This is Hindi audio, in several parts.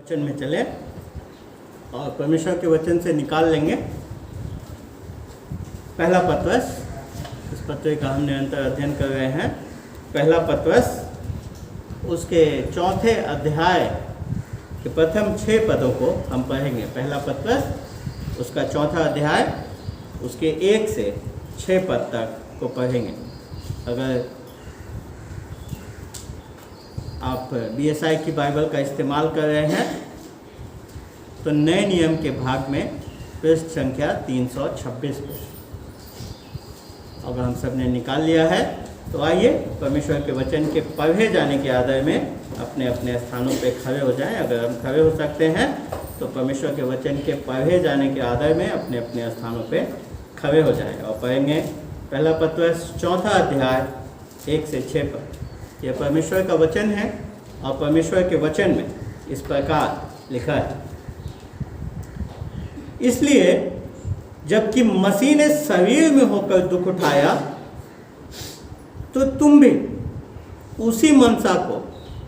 वचन में चले और परमेश्वर के वचन से निकाल लेंगे पहला पत्रस। इस पत्र का हम निरंतर अध्ययन कर रहे हैं। पहला पत्रस उसके चौथे अध्याय के प्रथम 6 पदों को हम पढ़ेंगे। पहला पत्रस उसका चौथा अध्याय उसके 1 से 6 पद तक को पढ़ेंगे। अगर आप BSI की बाइबल का इस्तेमाल कर रहे हैं तो नए नियम के भाग में पृष्ठ संख्या 326 पे। अगर हम सब ने निकाल लिया है तो आइए परमेश्वर के वचन के पढ़े जाने के आदर में अपने अपने स्थानों पे खड़े हो जाएं। अगर हम खड़े हो सकते हैं तो परमेश्वर के वचन के पढ़े जाने के आदर में अपने अपने स्थानों पे खड़े हो जाएं और पढ़ेंगे पहला पत्रस चौथा अध्याय 1 से 6 पद। यह परमेश्वर का वचन है और परमेश्वर के वचन में इस प्रकार लिखा है, इसलिए जबकि मसीह ने शरीर में होकर दुख उठाया तो तुम भी उसी मनसा को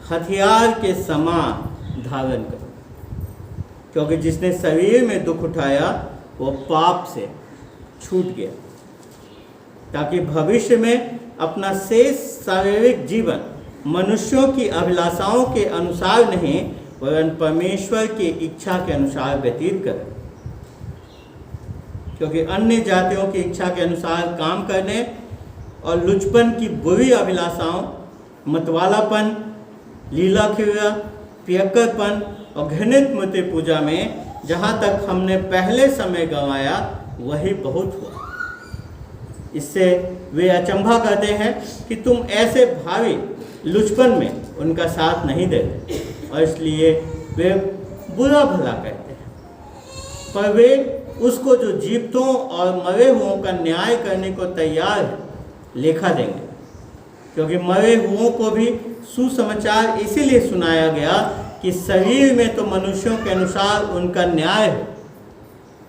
हथियार के समान धारण करो, क्योंकि जिसने शरीर में दुख उठाया वो पाप से छूट गया, ताकि भविष्य में अपना शेष शारीरिक जीवन मनुष्यों की अभिलाषाओं के अनुसार नहीं वरन परमेश्वर की इच्छा के अनुसार व्यतीत करें। क्योंकि अन्य जातियों की इच्छा के अनुसार काम करने और लुचपन की बुरी अभिलाषाओं, मतवालापन, लीला क्रिया, पियक्कड़पन और घृणित मूर्ति पूजा में जहाँ तक हमने पहले समय गंवाया वही बहुत हुआ। इससे वे अचंभा करते हैं कि तुम ऐसे भावी लुचपन में उनका साथ नहीं देते और इसलिए वे बुरा भला कहते हैं। पर वे उसको जो जीवितों और मरे हुओं का न्याय करने को तैयार है लेखा देंगे, क्योंकि मरे हुओं को भी सुसमाचार इसीलिए सुनाया गया कि शरीर में तो मनुष्यों के अनुसार उनका न्याय हो,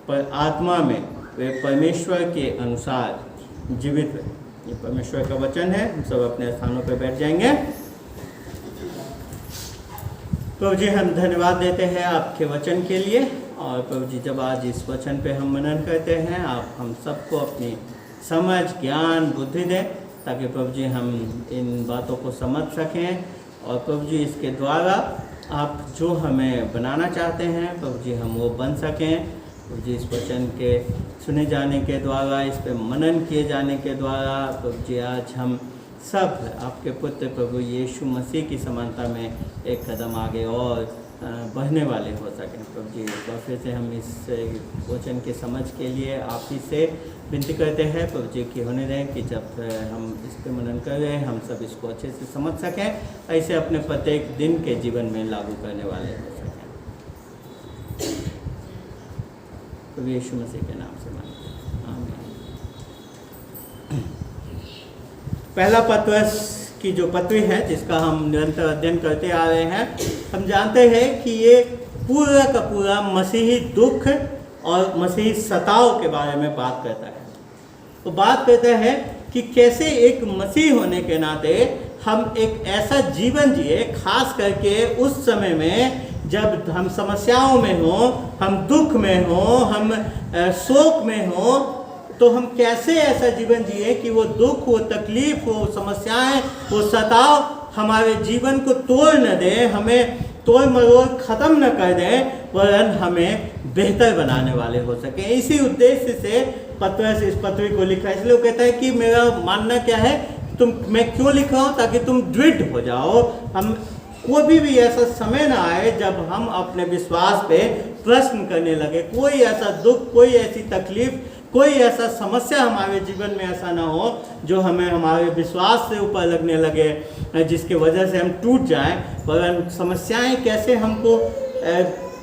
पर आत्मा में वे परमेश्वर के अनुसार जीवित है। ये परमेश्वर का वचन है। हम सब अपने स्थानों पर बैठ जाएंगे। प्रभु जी, हम धन्यवाद देते हैं आपके वचन के लिए। और प्रभु जी, जब आज इस वचन पे हम मनन करते हैं, आप हम सबको अपनी समझ, ज्ञान, बुद्धि दें, ताकि प्रभु जी हम इन बातों को समझ सकें और प्रभु जी इसके द्वारा आप जो हमें बनाना चाहते हैं प्रभु जी हम वो बन सकें। प्रभु जी इस वचन के सुने जाने के द्वारा, इस पे मनन किए जाने के द्वारा प्रभु जी आज हम सब आपके पुत्र प्रभु यीशु मसीह की समानता में एक कदम आगे और बढ़ने वाले हो सकें। प्रभु जी एक बार फिर से हम इस वचन के समझ के लिए आप ही से विनती करते हैं प्रभु जी कि होने दें कि जब हम इस पे मनन कर रहे हैं हम सब इसको अच्छे से समझ सकें, ऐसे अपने प्रत्येक दिन के जीवन में लागू करने वाले हो सकें। प्रभु यीशु मसीह के नाम से मांगते हैं, आमीन। पहला पत्रस की जो पत्री है जिसका हम निरंतर अध्ययन करते आ रहे हैं, हम जानते हैं कि ये पूरा का पूरा मसीही दुख और मसीही सताव के बारे में बात करता है। तो बात करता है कि कैसे एक मसीह होने के नाते हम एक ऐसा जीवन जिए, खास करके उस समय में जब हम समस्याओं में हों, हम दुख में हों, हम शोक में हों, तो हम कैसे ऐसा जीवन जिए कि वो दुख, वो तकलीफ, वो समस्याएं, वो सताव हमारे जीवन को तोड़ न दे, हमें तोड़ मरोड़ ख़त्म न कर दें, वरन हमें बेहतर बनाने वाले हो सके। इसी उद्देश्य से पत्रस इस पत्री को लिखा। इसलिए वो कहता है कि मेरा मानना क्या है, मैं क्यों लिख रहा हूँ, ताकि तुम दृढ़ हो जाओ। हम कोई भी ऐसा समय ना आए जब हम अपने विश्वास पे प्रश्न करने लगे, कोई ऐसा दुख, कोई ऐसी तकलीफ, कोई ऐसा समस्या हमारे जीवन में ऐसा ना हो जो हमें हमारे विश्वास से ऊपर लगने लगे, जिसके वजह से हम टूट जाएं। वरन समस्याएं कैसे हमको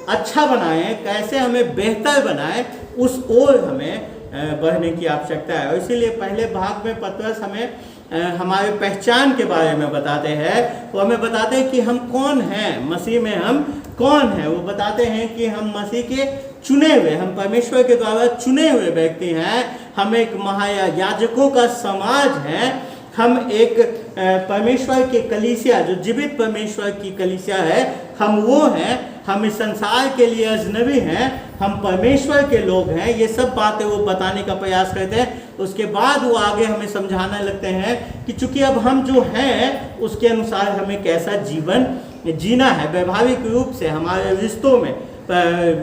अच्छा बनाएं, कैसे हमें बेहतर बनाएं, उस ओर हमें बढ़ने की आवश्यकता है। और इसीलिए पहले भाग में पत्रस हमें हमारे पहचान के बारे में बताते हैं। वो हमें बताते हैं कि हम कौन हैं, मसीह में हम कौन हैं। वो बताते हैं कि हम मसीह के चुने हुए, हम परमेश्वर के द्वारा चुने हुए व्यक्ति हैं। हम एक महायाजकों का समाज है, हम एक परमेश्वर की कलीसिया, जो जीवित परमेश्वर की कलीसिया है, हम वो हैं, हम इस संसार के लिए अजनबी हैं, हम परमेश्वर के लोग हैं, ये सब बातें वो बताने का प्रयास करते हैं। उसके बाद वो आगे हमें समझाने लगते हैं कि चूंकि अब हम जो हैं उसके अनुसार हमें कैसा जीवन जीना है, वैवाहिक रूप से हमारे रिश्तों में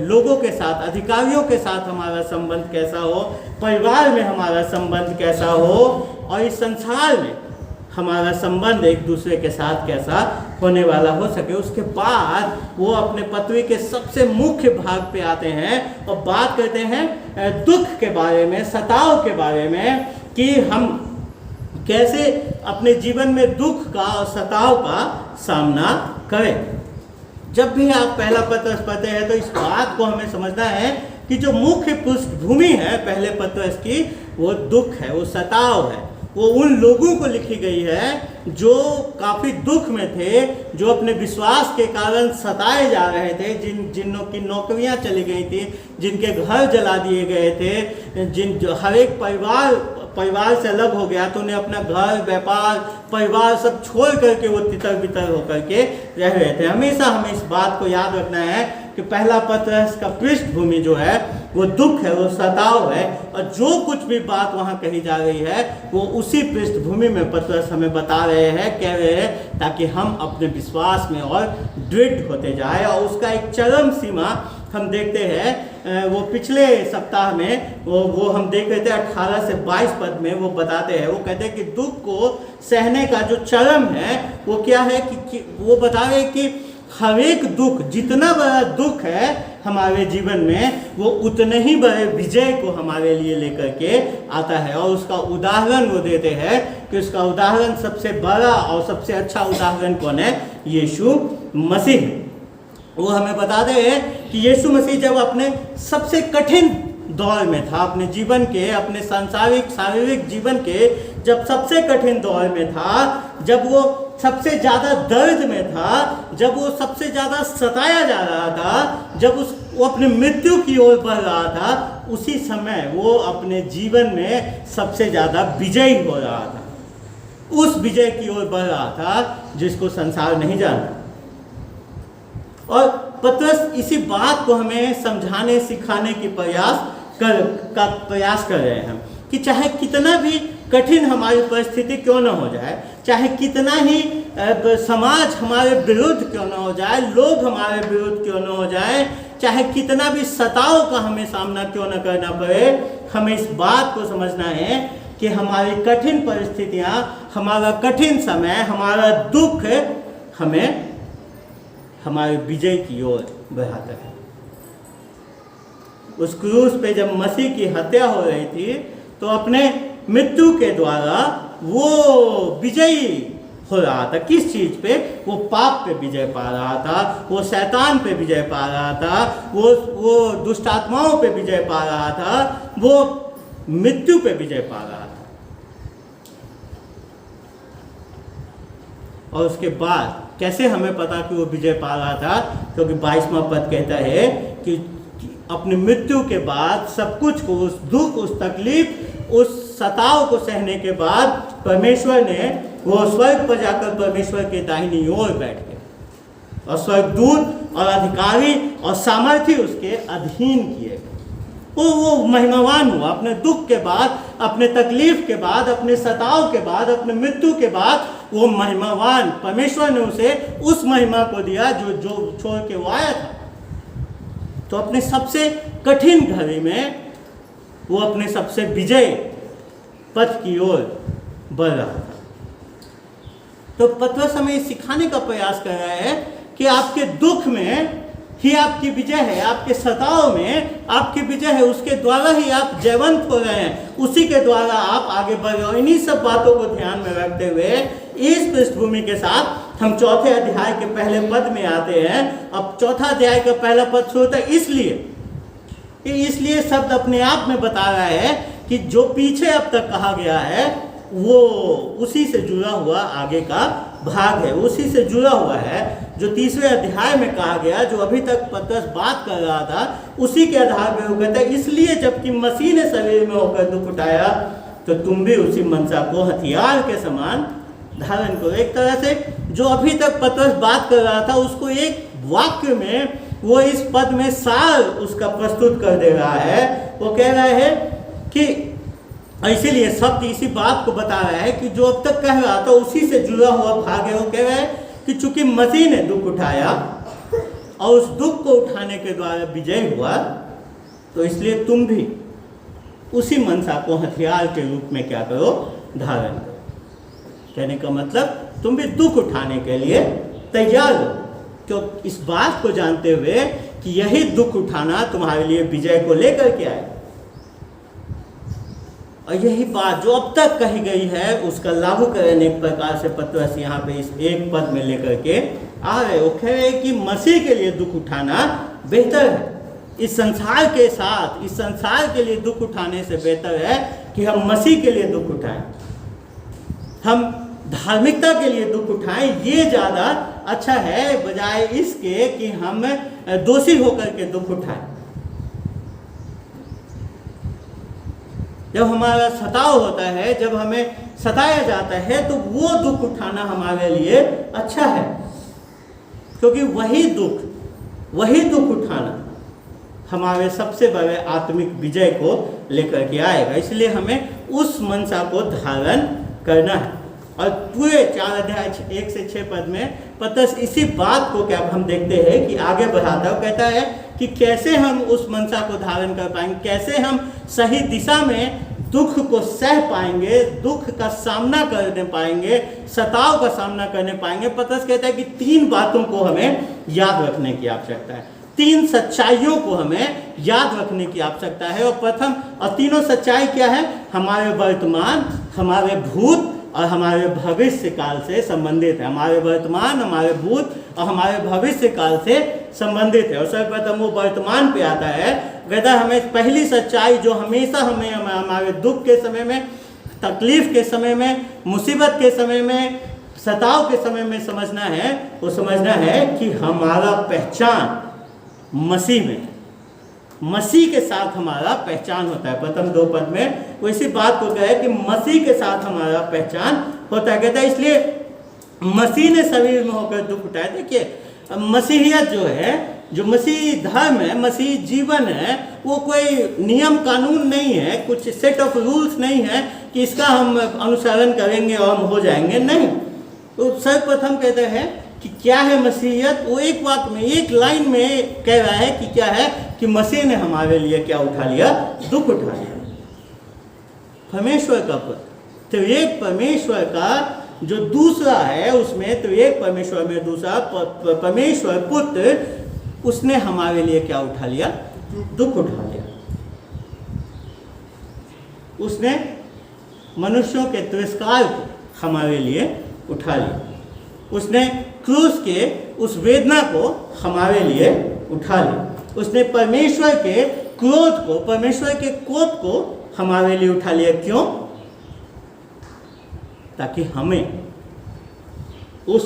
लोगों के साथ, अधिकारियों के साथ हमारा संबंध कैसा हो, परिवार में हमारा संबंध कैसा हो, और इस संसार में हमारा संबंध एक दूसरे के साथ कैसा होने वाला हो सके। उसके बाद वो अपने पत्री के सबसे मुख्य भाग पे आते हैं और बात करते हैं दुख के बारे में, सताव के बारे में, कि हम कैसे अपने जीवन में दुख का और सताव का सामना करें। जब भी आप पहला पत्र पढ़ते हैं तो इस बात को हमें समझना है कि जो मुख्य पृष्ठभूमि है पहले पत्र की, वो दुख है, वो सताव है, वो उन लोगों को लिखी गई है जो काफ़ी दुख में थे, जो अपने विश्वास के कारण सताए जा रहे थे, जिनों की नौकरियां चली गई थी, जिनके घर जला दिए गए थे, हर एक परिवार से अलग हो गया, तो उन्हें अपना घर, व्यापार, परिवार सब छोड़ करके वो तितर बितर होकर के रह रहे थे। हमेशा हमें इस बात को याद रखना है कि पहला पत्र का पृष्ठभूमि जो है वो दुख है, वो सताव है, और जो कुछ भी बात वहाँ कही जा रही है वो उसी पृष्ठभूमि में पत्रस हमें बता रहे हैं, कह रहे हैं, ताकि हम अपने विश्वास में और दृढ़ होते जाए। और उसका एक चरम सीमा हम देखते हैं, वो पिछले सप्ताह में वो हम देख रहे थे 18 से 22 पद में वो बताते हैं, वो कहते हैं कि दुख को सहने का जो चरम है वो क्या है, कि वो बता रहे हैं कि हर एक दुख, जितना बड़ा दुख है हमारे जीवन में, वो उतने ही बड़े विजय को हमारे लिए लेकर के आता है। और उसका उदाहरण वो देते हैं कि उसका उदाहरण सबसे बड़ा और सबसे अच्छा उदाहरण कौन है? यीशु मसीह। वो हमें बताते हैं कि यीशु मसीह जब अपने सबसे कठिन दौर में था, अपने जीवन के, अपने सांसारिक शारीरिक जीवन के जब सबसे कठिन दौर में था, जब वो सबसे ज़्यादा दर्द में था, जब वो सबसे ज़्यादा सताया जा रहा था, जब वो अपने मृत्यु की ओर बढ़ रहा था, उसी समय वो अपने जीवन में सबसे ज़्यादा विजयी हो रहा था, उस विजय की ओर बढ़ रहा था जिसको संसार नहीं जानता। और पत्रस इसी बात को हमें समझाने सिखाने की प्रयास कर रहे हैं कि चाहे कितना भी कठिन हमारी परिस्थिति क्यों न हो जाए, चाहे कितना ही समाज हमारे विरुद्ध क्यों न हो जाए, लोग हमारे विरुद्ध क्यों न हो जाए, चाहे कितना भी सताव का हमें सामना क्यों न करना पड़े, हमें इस बात को समझना है कि हमारी कठिन परिस्थितियाँ, हमारा कठिन समय, हमारा दुख हमें हमारे विजय की ओर बढ़ाता है। उस क्रूस पे जब मसीह की हत्या हो रही थी तो अपने मृत्यु के द्वारा वो विजयी हो रहा था। किस चीज पे? वो पाप पे विजय पा रहा था, वो शैतान पे विजय पा रहा था, वो दुष्ट आत्माओं पे विजय पा रहा था, वो मृत्यु पे विजय पा रहा था। और उसके बाद कैसे हमें पता कि वो विजय पा रहा था? क्योंकि 22वां पद कहता है कि अपनी मृत्यु के बाद सब कुछ को, उस दुख, उस तकलीफ, उस सताव को सहने के बाद परमेश्वर ने वो स्वर्ग पर जाकर परमेश्वर के दाहिनी ओर बैठ गए, और स्वर्गदूत और अधिकारी और सामर्थी उसके अधीन किए गए। वो महिमावान हुआ अपने दुख के बाद, अपने तकलीफ के बाद, अपने सताव के बाद, अपने मृत्यु के बाद। वो महिमावान, परमेश्वर ने उसे उस महिमा को दिया जो छोड़ के वो आया था। तो अपने सबसे कठिन घड़ी में वो अपने सबसे विजय पथ की ओर बढ़ रहा था। तो पत्रस हमें सिखाने का प्रयास कर रहा है कि आपके दुख में ही आपकी विजय है, आपके सताव में आपकी विजय है, उसके द्वारा ही आप जयवंत हो रहे हैं, उसी के द्वारा आप आगे बढ़ रहे हो। इन्हीं सब बातों को ध्यान में रखते हुए इस पृष्ठभूमि के साथ हम चौथे अध्याय के पहले पद में आते हैं। अब चौथा अध्याय का पहला पद शुरू होता है इसलिए शब्द अपने आप में बता रहा है कि जो पीछे अब तक कहा गया है वो उसी से जुड़ा हुआ आगे का भाग है, उसी से जुड़ा हुआ है जो तीसरे अध्याय में कहा गया, जो अभी तक पत्रस बात कर रहा था, उसी के आधार पर वो कहता है, इसलिए जबकि मसीह ने शरीर में होकर दुख उठाया तो तुम भी उसी मनसा को हथियार के समान धारण करो। एक तरह से जो अभी तक पतरस बात कर रहा था उसको एक वाक्य में वो इस पद में सार उसका प्रस्तुत कर दे रहा है। वो कह रहा है कि इसीलिए शब्द इसी बात को बता रहा है कि जो अब तक कह रहा था उसी से जुड़ा हुआ भाग है। वो कह रहा है कि चूंकि मसीह ने दुख उठाया और उस दुख को उठाने के द्वारा विजय हुआ, तो इसलिए तुम भी उसी मनसा को हथियार के रूप में क्या करो, धारण करो। कहने का मतलब तुम भी दुख उठाने के लिए तैयार हो, क्यों इस बात को जानते हुए कि यही दुख उठाना तुम्हारे लिए विजय को लेकर के आए। और यही बात जो अब तक कही गई है उसका लागू करने एक प्रकार से पतरस यहाँ पे इस एक पद में लेकर के आ रहे। वो कह रहे कि मसीह के लिए दुख उठाना बेहतर है। इस संसार के साथ, इस संसार के लिए दुख उठाने से बेहतर है कि हम मसीह के लिए दुख उठाएं, हम धार्मिकता के लिए दुख उठाएं। ये ज़्यादा अच्छा है बजाय इसके कि हम दोषी होकर के दुख उठाएं। जब हमारा सताव होता है, जब हमें सताया जाता है, तो वो दुख उठाना हमारे लिए अच्छा है, क्योंकि वही दुख उठाना हमारे सबसे बड़े आत्मिक विजय को लेकर के आएगा। इसलिए हमें उस मनसा को धारण करना है। और पूरे 4 अध्याय 1 से 6 पद में पतरस इसी बात को क्या हम देखते हैं कि आगे बढ़ाता है। कहता है कि कैसे हम उस मनसा को धारण कर पाएंगे, कैसे हम सही दिशा में दुख को सह पाएंगे, दुख का सामना करने पाएंगे, सताव का सामना करने पाएंगे। पतरस कहता है कि 3 बातों को हमें याद रखने की आवश्यकता है, 3 सच्चाइयों को हमें याद रखने की आवश्यकता है। और प्रथम और तीनों सच्चाई क्या है, हमारे वर्तमान, हमारे भूत और हमारे भविष्य काल से संबंधित है। हमारे वर्तमान, हमारे भूत और हमारे भविष्य काल से संबंधित है। और सर्वप्रथम वो वर्तमान पे आता है। कहता हमें पहली सच्चाई जो हमेशा हमें हमारे दुख के समय में, तकलीफ के समय में, मुसीबत के समय में, सताव के समय में समझना है, वो समझना है कि हमारा पहचान मसीह में, मसीह के साथ हमारा पहचान होता है। प्रथम 2 पद में वो इसी बात को कहा है कि मसीह के साथ हमारा पहचान होता है। कहता है इसलिए मसीह ने शरीर में होकर दुख उठाया। देखिए मसीहियत जो है, जो मसीह धर्म है, मसीह जीवन है, वो कोई नियम कानून नहीं है, कुछ सेट ऑफ रूल्स नहीं है कि इसका हम अनुसरण करेंगे और हम हो जाएंगे, नहीं। तो सर्वप्रथम कहते हैं कि क्या है मसीहियत, वो एक बात में, एक लाइन में कह रहा है कि क्या है कि मसीह ने हमारे लिए क्या उठा लिया, दुख उठा लिया। परमेश्वर का पुत्र, तो एक परमेश्वर का जो दूसरा है उसमें, तो एक परमेश्वर में दूसरा परमेश्वर पुत्र, उसने हमारे लिए क्या उठा लिया, दुख उठा लिया। उसने मनुष्यों के तिरस्कार को हमारे लिए उठा लिया। उसने क्रूस के उस वेदना को हमारे लिए उठा लिया। उसने परमेश्वर के क्रोध को, परमेश्वर के कोप को हमारे लिए उठा लिया। क्यों? ताकि हमें उस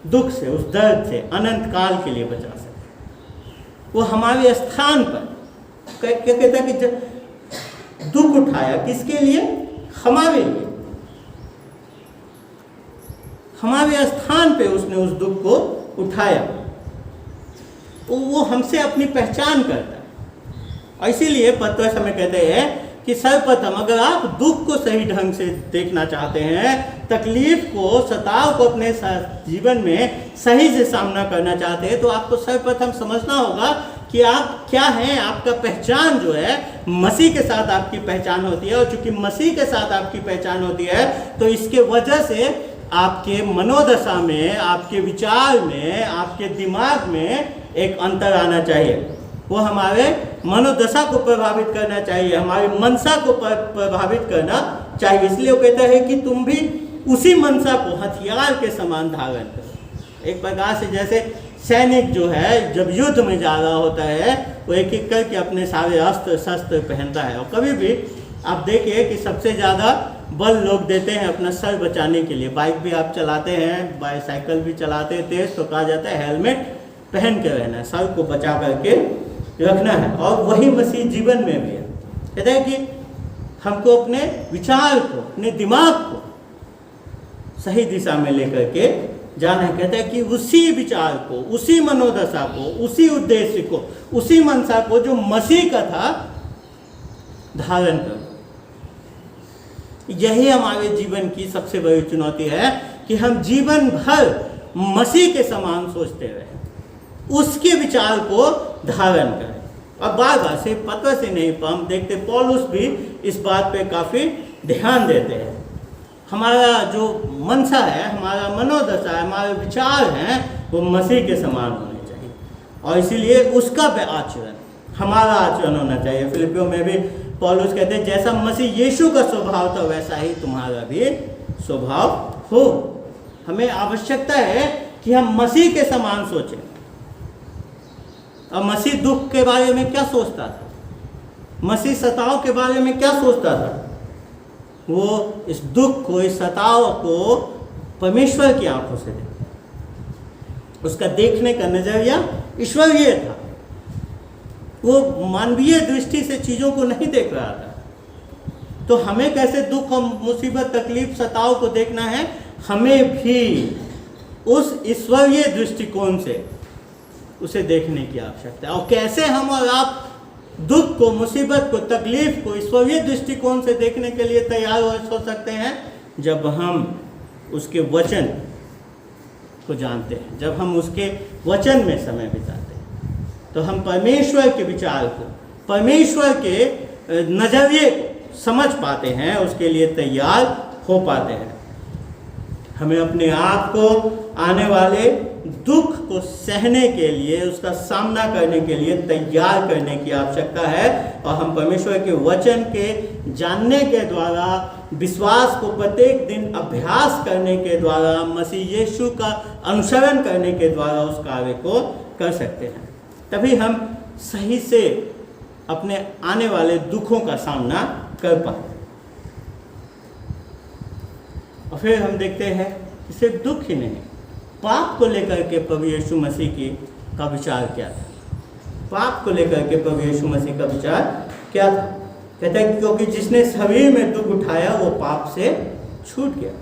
दुख से, उस दर्द से अनंत काल के लिए बचा सके। वो हमारे स्थान पर क्या कहता है कि जब दुख उठाया, किसके लिए? हमारे लिए। हमारे स्थान पे उसने उस दुख को उठाया। वो हमसे अपनी पहचान करता है। और इसीलिए पतरस हमें कहते हैं कि सर्वप्रथम अगर आप दुख को सही ढंग से देखना चाहते हैं, तकलीफ को, सताव को अपने जीवन में सही से सामना करना चाहते हैं, तो आपको सर्वप्रथम समझना होगा कि आप क्या हैं। आपका पहचान जो है मसीह के साथ आपकी पहचान होती है। और चूंकि मसीह के साथ आपकी पहचान होती है, तो इसके वजह से आपके मनोदशा में, आपके विचार में, आपके दिमाग में एक अंतर आना चाहिए। वो हमारे मनोदशा को प्रभावित करना चाहिए, हमारी मनसा को प्रभावित करना चाहिए। इसलिए वो कहता है कि तुम भी उसी मनसा को हथियार के समान धारण करो। एक प्रकार से जैसे सैनिक जो है जब युद्ध में जा रहा होता है, वो एक एक करके अपने सारे अस्त्र शस्त्र पहनता है। और कभी भी आप देखिए कि सबसे ज़्यादा बल लोग देते हैं अपना सर बचाने के लिए। बाइक भी आप चलाते हैं, बाईसाइकिल भी चलाते हैं तेज, तो कहा जाता है हेलमेट पहन के रहना है, सर को बचा करके रखना है। और वही मसीह जीवन में भी है। कहते हैं कि हमको अपने विचार को, अपने दिमाग को सही दिशा में लेकर के जाना है। कहते हैं कि उसी विचार को, उसी मनोदशा को, उसी उद्देश्य को, उसी मनसा को जो मसीह का था धारण करो। यही हमारे जीवन की सबसे बड़ी चुनौती है कि हम जीवन भर मसीह के समान सोचते रहे, उसके विचार को धारण करें। और बार बार सिर्फ पत्र से नहीं, हम देखते पौलुस भी इस बात पे काफ़ी ध्यान देते हैं। हमारा जो मनसा है, हमारा मनोदशा है, हमारे विचार हैं, वो मसीह के समान होने चाहिए और इसीलिए उसका आचरण, हमारा आचरण होना चाहिए। फिलिपियों में भी पौलुस कहते हैं जैसा मसीह यीशु का स्वभाव था वैसा ही तुम्हारा भी स्वभाव हो। हमें आवश्यकता है कि हम मसीह के समान सोचें। और मसीह दुख के बारे में क्या सोचता था, मसीह सताव के बारे में क्या सोचता था? वो इस दुख को, इस सताव को परमेश्वर की आंखों से देखा। उसका देखने का नजरिया ईश्वरीय था। वो मानवीय दृष्टि से चीज़ों को नहीं देख रहा था। तो हमें कैसे दुख और मुसीबत, तकलीफ, सताव को देखना है? हमें भी उस ईश्वरीय दृष्टिकोण से उसे देखने की आवश्यकता है। और कैसे हम और आप दुख को, मुसीबत को, तकलीफ को ईश्वरीय दृष्टिकोण से देखने के लिए तैयार हो सकते हैं? जब हम उसके वचन को जानते हैं, जब हम उसके वचन में समय बिताते हैं, तो हम परमेश्वर के विचार को, परमेश्वर के नजरिए को समझ पाते हैं, उसके लिए तैयार हो पाते हैं। हमें अपने आप को आने वाले दुख को सहने के लिए, उसका सामना करने के लिए तैयार करने की आवश्यकता है। और हम परमेश्वर के वचन के जानने के द्वारा, विश्वास को प्रत्येक दिन अभ्यास करने के द्वारा, मसीह यीशु का अनुसरण करने के द्वारा उस कार्य को कर सकते हैं। तभी हम सही से अपने आने वाले दुखों का सामना कर पाए। और फिर हम देखते हैं कि सिर्फ दुख ही नहीं, पाप को लेकर के प्रभु यीशु मसीह का विचार क्या था? पाप को लेकर के प्रभु यीशु मसीह का विचार क्या था? कहते हैं क्योंकि जिसने शरीर में दुख उठाया वो पाप से छूट गया।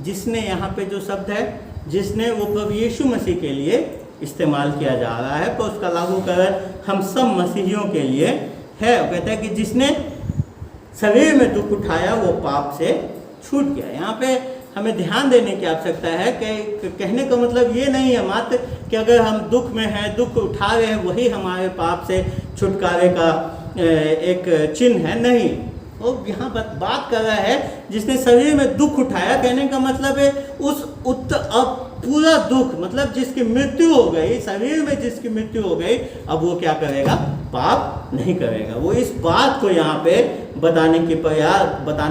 जिसने, यहाँ पे जो शब्द है जिसने, वो प्रभु यीशु मसीह के लिए इस्तेमाल किया जा रहा है, पर उसका लागूकरण हम सब मसीहियों के लिए है। वो कहता है कि जिसने शरीर में दुख उठाया वो पाप से छूट गया। यहाँ पे हमें ध्यान देने की आवश्यकता है कि कहने का मतलब ये नहीं है मात्र कि अगर हम दुख में हैं, दुख उठा रहे हैं, वही हमारे पाप से छुटकारे का एक चिन्ह है। नहीं, वो यहाँ बात कर रहा है जिसने शरीर में दुख उठाया। कहने का मतलब है उस अब पूरा दुख, मतलब जिसकी मृत्यु हो गई, शरीर में जिसकी मृत्यु हो गई, अब वो क्या करेगा? पाप नहीं करेगा। वो इस बात को यहाँ पे बताने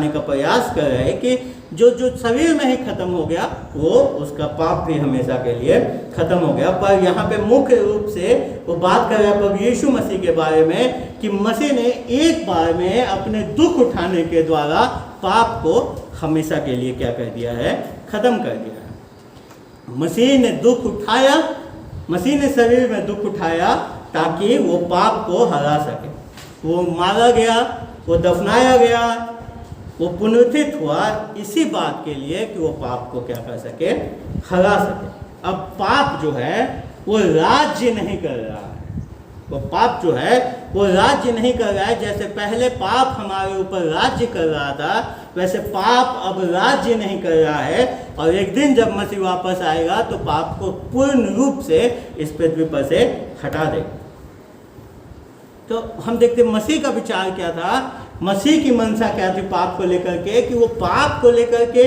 का प्रयास कर रहे हैं कि जो शरीर में ही खत्म हो गया, वो उसका पाप भी हमेशा के लिए खत्म हो गया। पर यहाँ पे मुख्य रूप से वो बात कर रहा है प्रभु यीशु मसीह के बारे में कि मसीह ने एक बार में अपने दुख उठाने के द्वारा पाप को हमेशा के लिए क्या कर दिया है? खत्म कर दिया है। मसीह ने दुख उठाया, मसीह ने शरीर में दुख उठाया ताकि वो पाप को हरा सके। वो मारा गया, वो दफनाया गया, वो पुनरुत्थित हुआ इसी बात के लिए कि वो पाप को क्या कर सके? हरा सके। अब पाप जो है वो राज्य नहीं कर रहा है। वो पाप जो है वो राज्य नहीं कर रहा है। जैसे पहले पाप हमारे ऊपर राज्य कर रहा था, वैसे पाप अब राज्य नहीं कर रहा है। और एक दिन जब मसीह वापस आएगा तो पाप को पूर्ण रूप से इस पृथ्वी पर से हटा देगा। तो हम देखते मसीह का विचार क्या था, मसीह की मनसा क्या थी पाप को लेकर के, कि वो पाप को लेकर के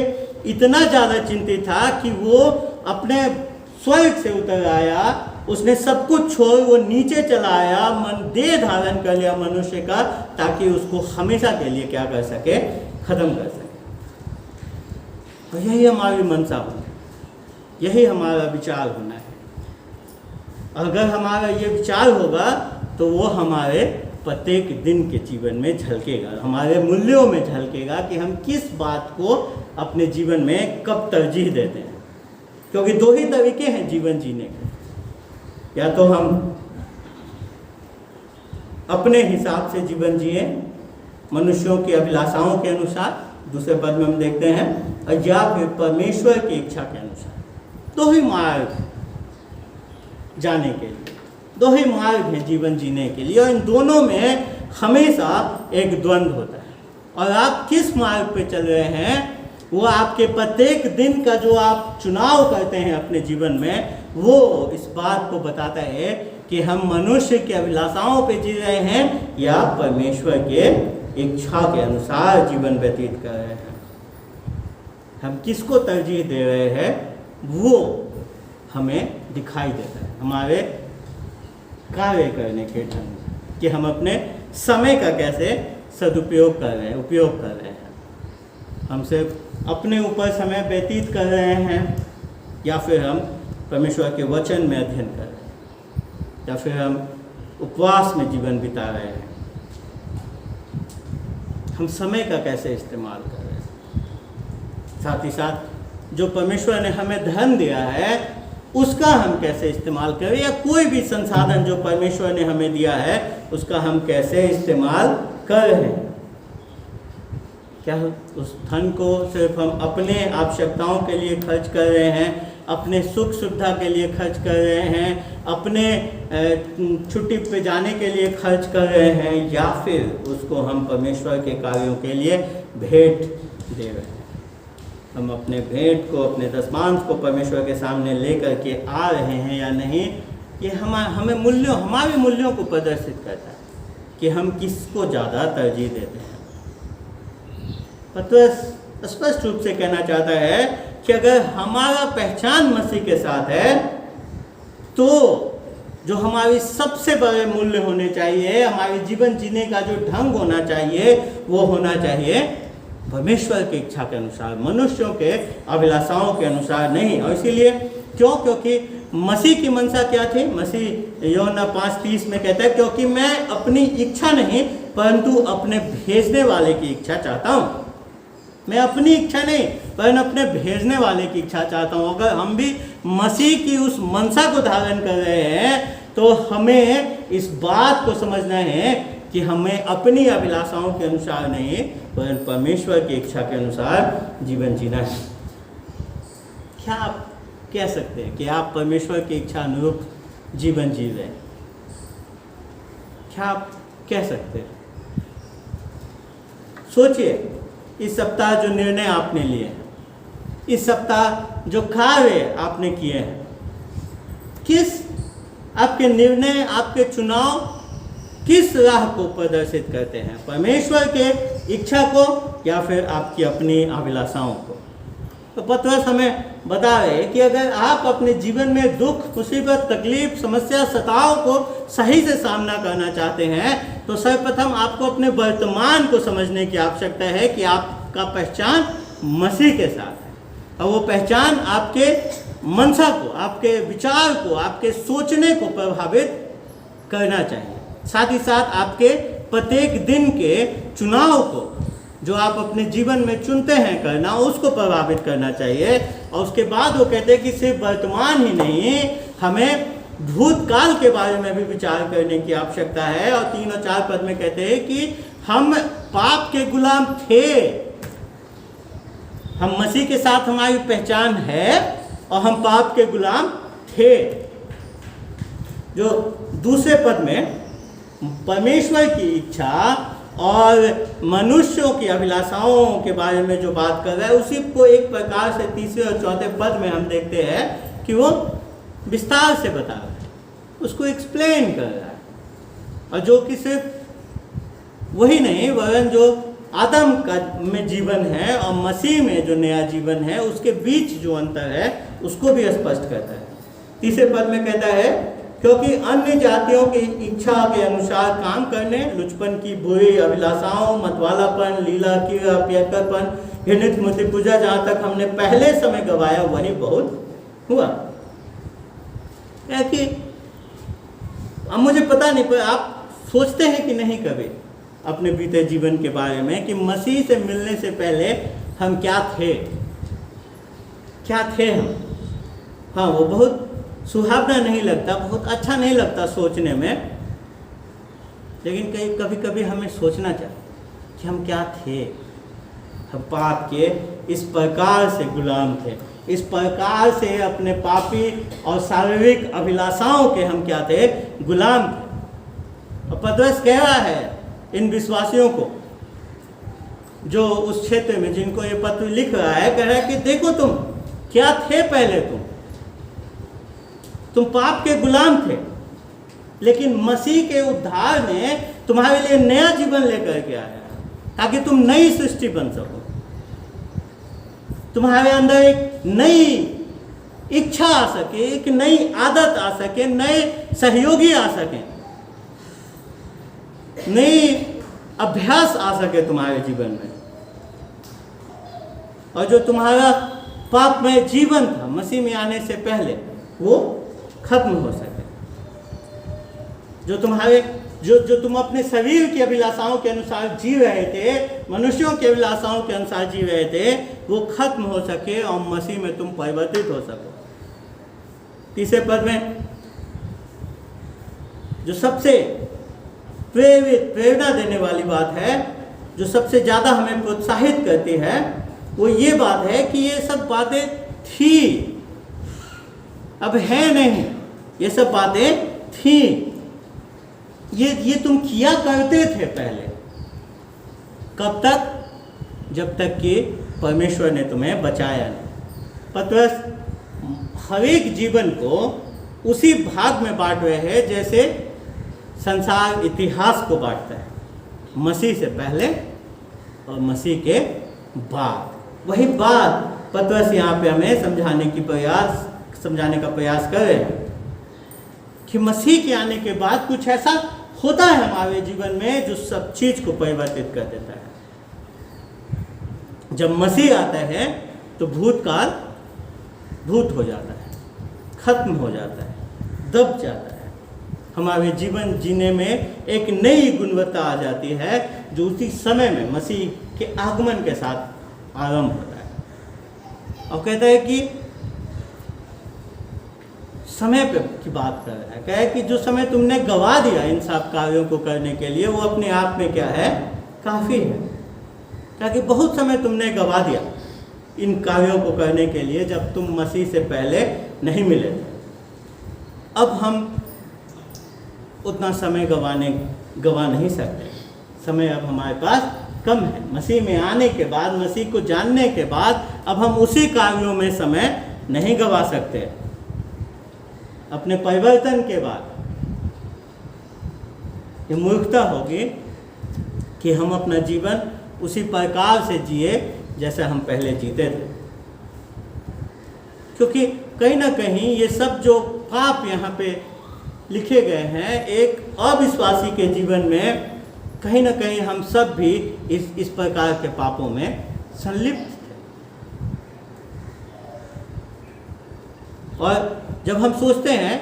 इतना ज़्यादा चिंतित था कि वो अपने स्वर्ग से उतर आया, उसने सब कुछ छोड़ वो नीचे चला आया, देह धारण कर लिया मनुष्य का, ताकि उसको हमेशा के लिए क्या कर सके? खत्म कर सके। तो यही हमारी मनसा होना है, यही हमारा विचार होना है। अगर हमारा ये विचार होगा तो वो हमारे प्रत्येक दिन के जीवन में झलकेगा, हमारे मूल्यों में झलकेगा कि हम किस बात को अपने जीवन में कब तरजीह देते हैं। क्योंकि दो ही तरीके हैं जीवन जीने के, या तो हम अपने हिसाब से जीवन जिए मनुष्यों की अभिलाषाओं के अनुसार, दूसरे पद में हम देखते हैं और या फिर परमेश्वर की इच्छा के अनुसार। दो ही मार्ग जाने के लिए, दो ही मार्ग हैं जीवन जीने के लिए, और इन दोनों में हमेशा एक द्वंद्व होता है। और आप किस मार्ग पे चल रहे हैं, वो आपके प्रत्येक दिन का जो आप चुनाव करते हैं अपने जीवन में, वो इस बात को बताता है कि हम मनुष्य की अभिलाषाओं पे जी रहे हैं या परमेश्वर के इच्छा के अनुसार जीवन व्यतीत कर रहे हैं। हम किसको तरजीह दे रहे हैं वो हमें दिखाई देता है हमारे कार्य करने के ढंग, कि हम अपने समय का कैसे सदुपयोग कर रहे हैं, उपयोग कर रहे हैं। हम सिर्फ अपने ऊपर समय व्यतीत कर रहे हैं, या फिर हम परमेश्वर के वचन में अध्ययन कर रहे हैं, या फिर हम उपवास में जीवन बिता रहे हैं। हम समय का कैसे इस्तेमाल कर रहे हैं, साथ ही साथ जो परमेश्वर ने हमें धन दिया है उसका हम कैसे इस्तेमाल करें, या कोई भी संसाधन जो परमेश्वर ने हमें दिया है उसका हम कैसे इस्तेमाल कर रहे हैं। क्या उस धन को सिर्फ हम अपने आवश्यकताओं के लिए खर्च कर रहे हैं, अपने सुख सुविधा के लिए खर्च कर रहे हैं, अपने छुट्टी पे जाने के लिए खर्च कर रहे हैं, या फिर उसको हम परमेश्वर के कार्यों के लिए भेंट दे रहे हैं। हम अपने भेंट को, अपने दशमांश को परमेश्वर के सामने लेकर के आ रहे हैं या नहीं, ये हमें हमारे मूल्यों को प्रदर्शित करता है कि हम किसको ज़्यादा तरजीह देते हैं। पतरस स्पष्ट रूप से कहना चाहता है कि अगर हमारा पहचान मसीह के साथ है तो जो हमारी सबसे बड़े मूल्य होने चाहिए, हमारे जीवन जीने का जो ढंग होना चाहिए, वो होना चाहिए परमेश्वर की इच्छा के अनुसार, मनुष्यों के अभिलाषाओं के अनुसार नहीं। और इसीलिए क्योंकि मसीह की मनसा क्या थी, मसीह यूहन्ना 5:30 में कहता है, क्योंकि मैं अपनी इच्छा नहीं परंतु अपने भेजने वाले की इच्छा चाहता हूँ। मैं अपनी इच्छा नहीं पर अपने भेजने वाले की इच्छा चाहता हूँ। अगर हम भी मसीह की उस मनसा को धारण कर रहे हैं तो हमें इस बात को समझना है कि हमें अपनी अभिलाषाओं के अनुसार नहीं पर परमेश्वर की इच्छा के अनुसार जीवन जीना है। क्या आप कह सकते हैं कि आप परमेश्वर की इच्छा अनुरूप जीवन जी रहे हैं? क्या आप कह सकते हैं? सोचिए, इस सप्ताह जो निर्णय आपने लिए हैं, इस सप्ताह जो कार्य आपने किए हैं, किस आपके निर्णय, आपके चुनाव किस राह को प्रदर्शित करते हैं, परमेश्वर के इच्छा को या फिर आपकी अपनी अभिलाषाओं को? तो पतरस हमें बता रहे हैं कि अगर आप अपने जीवन में दुख, मुसीबत, तकलीफ, समस्या, सताव को सही से सामना करना चाहते हैं तो सर्वप्रथम आपको अपने वर्तमान को समझने की आवश्यकता है कि आपका पहचान मसीह के साथ है, और वो पहचान आपके मनसा को, आपके विचार को, आपके सोचने को प्रभावित करना चाहिए। साथ ही साथ आपके प्रत्येक दिन के चुनाव को, जो आप अपने जीवन में चुनते हैं करना, उसको प्रभावित करना चाहिए। और उसके बाद वो कहते हैं कि सिर्फ वर्तमान ही नहीं, हमें भूतकाल के बारे में भी विचार करने की आवश्यकता है। और 3 और 4 पद में कहते हैं कि हम पाप के गुलाम थे, हम मसीह के साथ हमारी पहचान है और हम पाप के गुलाम थे। जो दूसरे पद में परमेश्वर की इच्छा और मनुष्यों की अभिलाषाओं के बारे में जो बात कर रहा है, उसी को एक प्रकार से 3 और 4 पद में हम देखते हैं कि वो विस्तार से बता रहा है, उसको एक्सप्लेन कर रहा है। और जो कि सिर्फ वही नहीं, वरन जो आदम का में जीवन है और मसीह में जो नया जीवन है, उसके बीच जो अंतर है उसको भी स्पष्ट करता है। 3 पद में कहता है, क्योंकि अन्य जातियों की इच्छा के अनुसार काम करने, लुचपन की बुरी अभिलाषाओं, मतवालापन, लीला की पियक्कड़पन, घृणित मूर्ति पूजा, जहाँ तक हमने पहले समय गवाया वही बहुत हुआ। कि अब मुझे पता नहीं, पर आप सोचते हैं कि नहीं कभी अपने बीते जीवन के बारे में कि मसीह से मिलने से पहले हम क्या थे, क्या थे हम? हाँ, वो बहुत सुहावना नहीं लगता, बहुत अच्छा नहीं लगता सोचने में, लेकिन कभी कभी हमें सोचना चाहिए कि हम क्या थे, हम पाप के इस प्रकार से गुलाम थे, इस प्रकार से अपने पापी और शारीरिक अभिलाषाओं के हम क्या थे, गुलाम थे। और पतरस कह रहा है इन विश्वासियों को जो उस क्षेत्र में जिनको ये पत्र लिख रहा है, कह रहा है कि देखो तुम क्या थे पहले, तुम पाप के गुलाम थे, लेकिन मसीह के उद्धार ने तुम्हारे लिए नया जीवन लेकर के आया ताकि तुम नई सृष्टि बन सको, तुम्हारे अंदर एक नई इच्छा आ सके, एक नई आदत आ सके, नए सहयोगी आ सके, नई अभ्यास आ सके तुम्हारे जीवन में, और जो तुम्हारा पाप में जीवन था मसीह में आने से पहले वो खत्म हो सके। जो तुम्हारे जो तुम अपने शरीर की अभिलाषाओं के अनुसार जी रहे थे, मनुष्यों की अभिलाषाओं के अनुसार जी रहे थे, वो खत्म हो सके और मसीह में तुम परिवर्तित हो सको। तीसरे पद में जो सबसे प्रेरणा देने वाली बात है, जो सबसे ज़्यादा हमें प्रोत्साहित करती है, वो ये बात है कि ये सब बातें थी, अब है नहीं, ये सब बातें थी, ये तुम किया करते थे पहले। कब तक? जब तक कि परमेश्वर ने तुम्हें बचाया नहीं। पतरस हर एक जीवन को उसी भाग में बांट रहे हैं जैसे संसार इतिहास को बांटता है, मसीह से पहले और मसीह के बाद। वही बात पतरस यहाँ पे हमें समझाने का प्रयास कर रहे हैं कि मसीह के आने के बाद कुछ ऐसा होता है हमारे जीवन में जो सब चीज को परिवर्तित कर देता है। जब मसीह आता है तो भूतकाल भूत हो जाता है, खत्म हो जाता है, दब जाता है। हमारे जीवन जीने में एक नई गुणवत्ता आ जाती है जो उसी समय में मसीह के आगमन के साथ आरंभ होता है। और कहता है कि समय पे की बात कर रहा है, क्या है कि जो समय तुमने गवा दिया इन सब कार्यों को करने के लिए, वो अपने आप में क्या है, काफ़ी है। ताकि बहुत समय तुमने गवा दिया इन कार्यों को करने के लिए जब तुम मसीह से पहले नहीं मिले थे। अब हम उतना समय गवा नहीं सकते, समय अब हमारे पास कम है। मसीह में आने के बाद, मसीह को जानने के बाद अब हम उसी कार्यों में समय नहीं गवा सकते। अपने परिवर्तन के बाद ये मूर्खता होगी कि हम अपना जीवन उसी प्रकार से जिए जैसे हम पहले जीते थे, क्योंकि कहीं ना कहीं ये सब जो पाप यहाँ पे लिखे गए हैं, एक अविश्वासी के जीवन में कहीं ना कहीं हम सब भी इस प्रकार के पापों में संलिप्त थे। और जब हम सोचते हैं,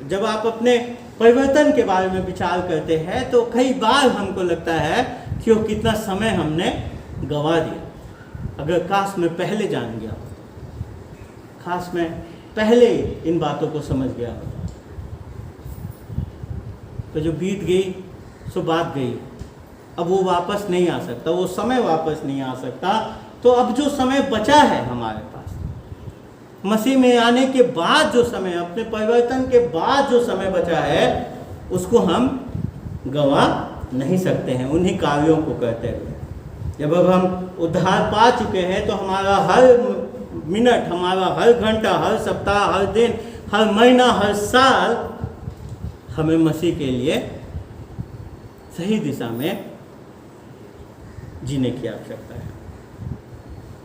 जब आप अपने परिवर्तन के बारे में विचार करते हैं, तो कई बार हमको लगता है कि वो कितना समय हमने गवा दिया। अगर काश में पहले जान गया होता, काश में पहले इन बातों को समझ गया होता, तो जो बीत गई सो बात गई, अब वो वापस नहीं आ सकता, वो समय वापस नहीं आ सकता। तो अब जो समय बचा है हमारे पास, मसीह में आने के बाद जो समय, अपने परिवर्तन के बाद जो समय बचा है, उसको हम गवा नहीं सकते हैं उन्हीं कार्यों को करते हुए। जब अब हम उद्धार पा चुके हैं तो हमारा हर मिनट, हमारा हर घंटा, हर सप्ताह, हर दिन, हर महीना, हर साल हमें मसीह के लिए सही दिशा में जीने की आवश्यकता है।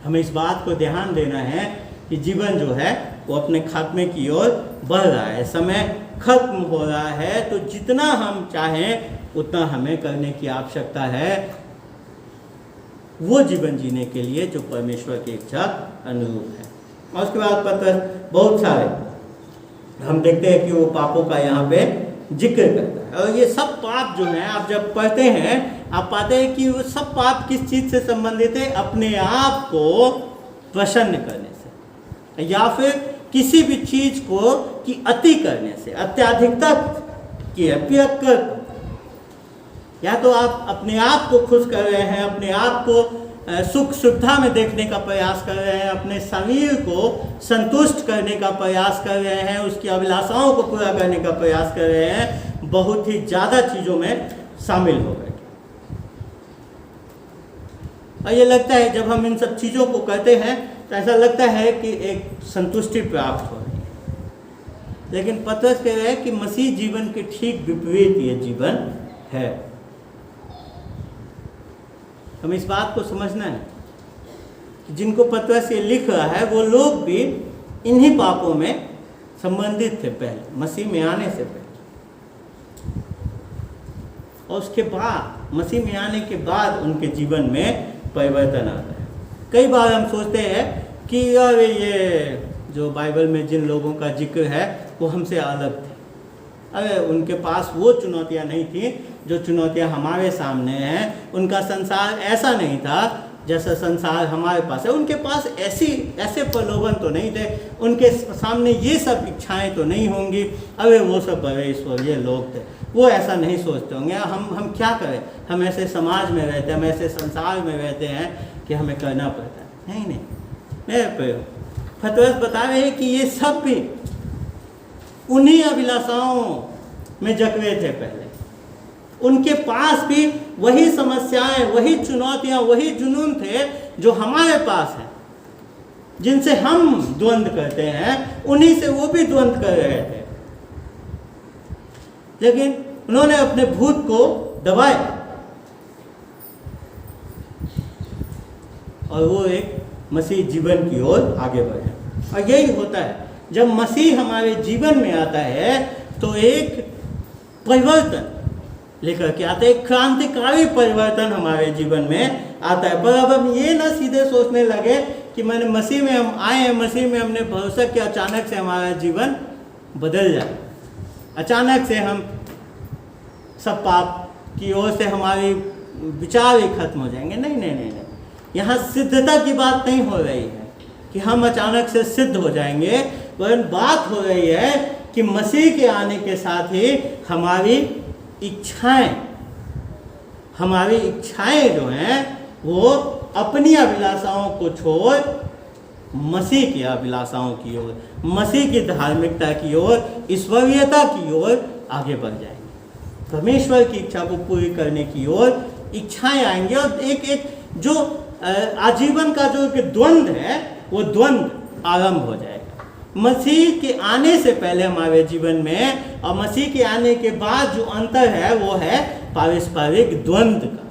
हमें इस बात को ध्यान देना है कि जीवन जो है वो अपने खात्मे की ओर बढ़ रहा है, समय खत्म हो रहा है, तो जितना हम चाहें उतना हमें करने की आवश्यकता है वो जीवन जीने के लिए जो परमेश्वर की इच्छा अनुरूप है। और उसके बाद पतरस बहुत सारे हम देखते हैं कि वो पापों का यहाँ पे जिक्र करता है। और ये सब पाप जो हैं, आप जब पढ़ते हैं आप पाते हैं कि वो सब पाप किस चीज़ से संबंधित है, अपने आप को प्रसन्न करने से, या फिर किसी भी चीज़ को की अति करने से, अत्याधिकता की अपियत। या तो आप अपने आप को खुश कर रहे हैं, अपने आप को सुख सुविधा में देखने का प्रयास कर रहे हैं, अपने शरीर को संतुष्ट करने का प्रयास कर रहे हैं, उसकी अभिलाषाओं को पूरा करने का प्रयास कर रहे हैं, बहुत ही ज़्यादा चीज़ों में शामिल हो गए। और ये लगता है जब हम इन सब चीज़ों को करते हैं तो ऐसा लगता है कि एक संतुष्टि प्राप्त हो रही है, लेकिन पतरस कह रहे हैं कि मसीह जीवन के ठीक विपरीत ये जीवन है। हमें इस बात को समझना है कि जिनको पतरस ये लिख रहा है वो लोग भी इन्हीं पापों में संबंधित थे पहले, मसीह में आने से पहले, और उसके बाद मसीह में आने के बाद उनके जीवन में परिवर्तन आता है। कई बार हम सोचते हैं कि यार ये जो बाइबल में जिन लोगों का जिक्र है वो हमसे अलग थे, अरे उनके पास वो चुनौतियाँ नहीं थी जो चुनौतियाँ हमारे सामने हैं, उनका संसार ऐसा नहीं था जैसा संसार हमारे पास है, उनके पास ऐसे प्रलोभन तो नहीं थे, उनके सामने ये सब इच्छाएं तो नहीं होंगी, अरे वो सब बड़े ईश्वरीय लोग थे, वो ऐसा नहीं सोचते होंगे। हम क्या करें, हम ऐसे समाज में रहते हैं, हम ऐसे संसार में रहते हैं कि हमें करना पड़ता है। नहीं मेरे प्रियो, पतरस बता रहे हैं कि ये सब भी उन्हीं अभिलाषाओं में जकड़े थे पहले, उनके पास भी वही समस्याएं, वही चुनौतियां, वही जुनून थे जो हमारे पास हैं, जिनसे हम द्वंद्व करते हैं, उन्हीं से वो भी द्वंद्व कर रहे थे, लेकिन उन्होंने अपने भूत को दबाया और वो एक मसीह जीवन की ओर आगे बढ़े। और यही होता है जब मसीह हमारे जीवन में आता है तो एक परिवर्तन लेकर के आता है, एक क्रांतिकारी परिवर्तन हमारे जीवन में आता है। पर अब हम ये ना सीधे सोचने लगे कि मैंने मसीह में हम आए हैं, मसीह में हमने भरोसा किया, अचानक से हमारा जीवन बदल जाए, अचानक से हम सब पाप की ओर से हमारी विचार ही खत्म हो जाएंगे। नहीं नहीं नहीं नहीं, यहाँ सिद्धता की बात नहीं हो रही है कि हम अचानक से सिद्ध हो जाएंगे, वरन बात हो रही है कि मसीह के आने के साथ ही हमारी इच्छाएं जो हैं वो अपनी अभिलाषाओं को छोड़ मसीह की अभिलाषाओं की ओर, मसीह की धार्मिकता की ओर, ईश्वरीयता की ओर आगे बढ़ जाएंगे, परमेश्वर की इच्छा को पूरी करने की ओर इच्छाएं आएंगे, और एक जो आजीवन का जो एक द्वंद्व है वो द्वंद्व आरंभ हो जाएगा। मसीह के आने से पहले हमारे जीवन में और मसीह के आने के बाद जो अंतर है वो है पारस्परिक द्वंद्व का।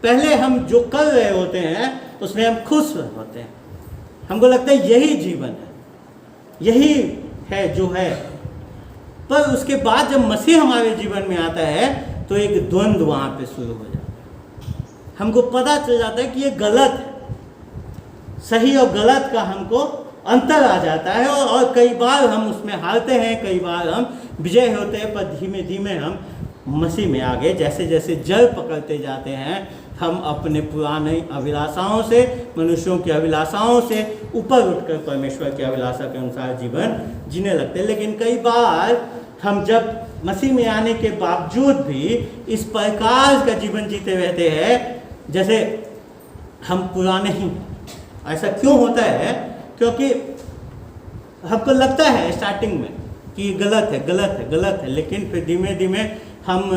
पहले हम जो कर रहे होते हैं उसमें हम खुश होते हैं, हमको लगता है यही जीवन है, यही है जो है, पर उसके बाद जब मसीह हमारे जीवन में आता है तो एक द्वंद्व वहाँ पे शुरू हो जाता है। हमको पता चल जाता है कि ये गलत है, सही और गलत का हमको अंतर आ जाता है, और कई बार हम उसमें हारते हैं, कई बार हम विजय होते हैं, पर धीमे धीमे हम मसीह में आगे जैसे जैसे जड़ पकड़ते जाते हैं हम अपने पुराने अभिलाषाओं से, मनुष्यों की अभिलाषाओं से ऊपर उठकर परमेश्वर की अभिलाषा के अनुसार जीवन जीने लगते हैं। लेकिन कई बार हम जब मसीह में आने के बावजूद भी इस प्रकार का जीवन जीते रहते हैं जैसे हम पुराने ही। ऐसा क्यों होता है? क्योंकि हमको लगता है स्टार्टिंग में कि गलत है गलत है गलत है, लेकिन फिर धीमे धीमे हम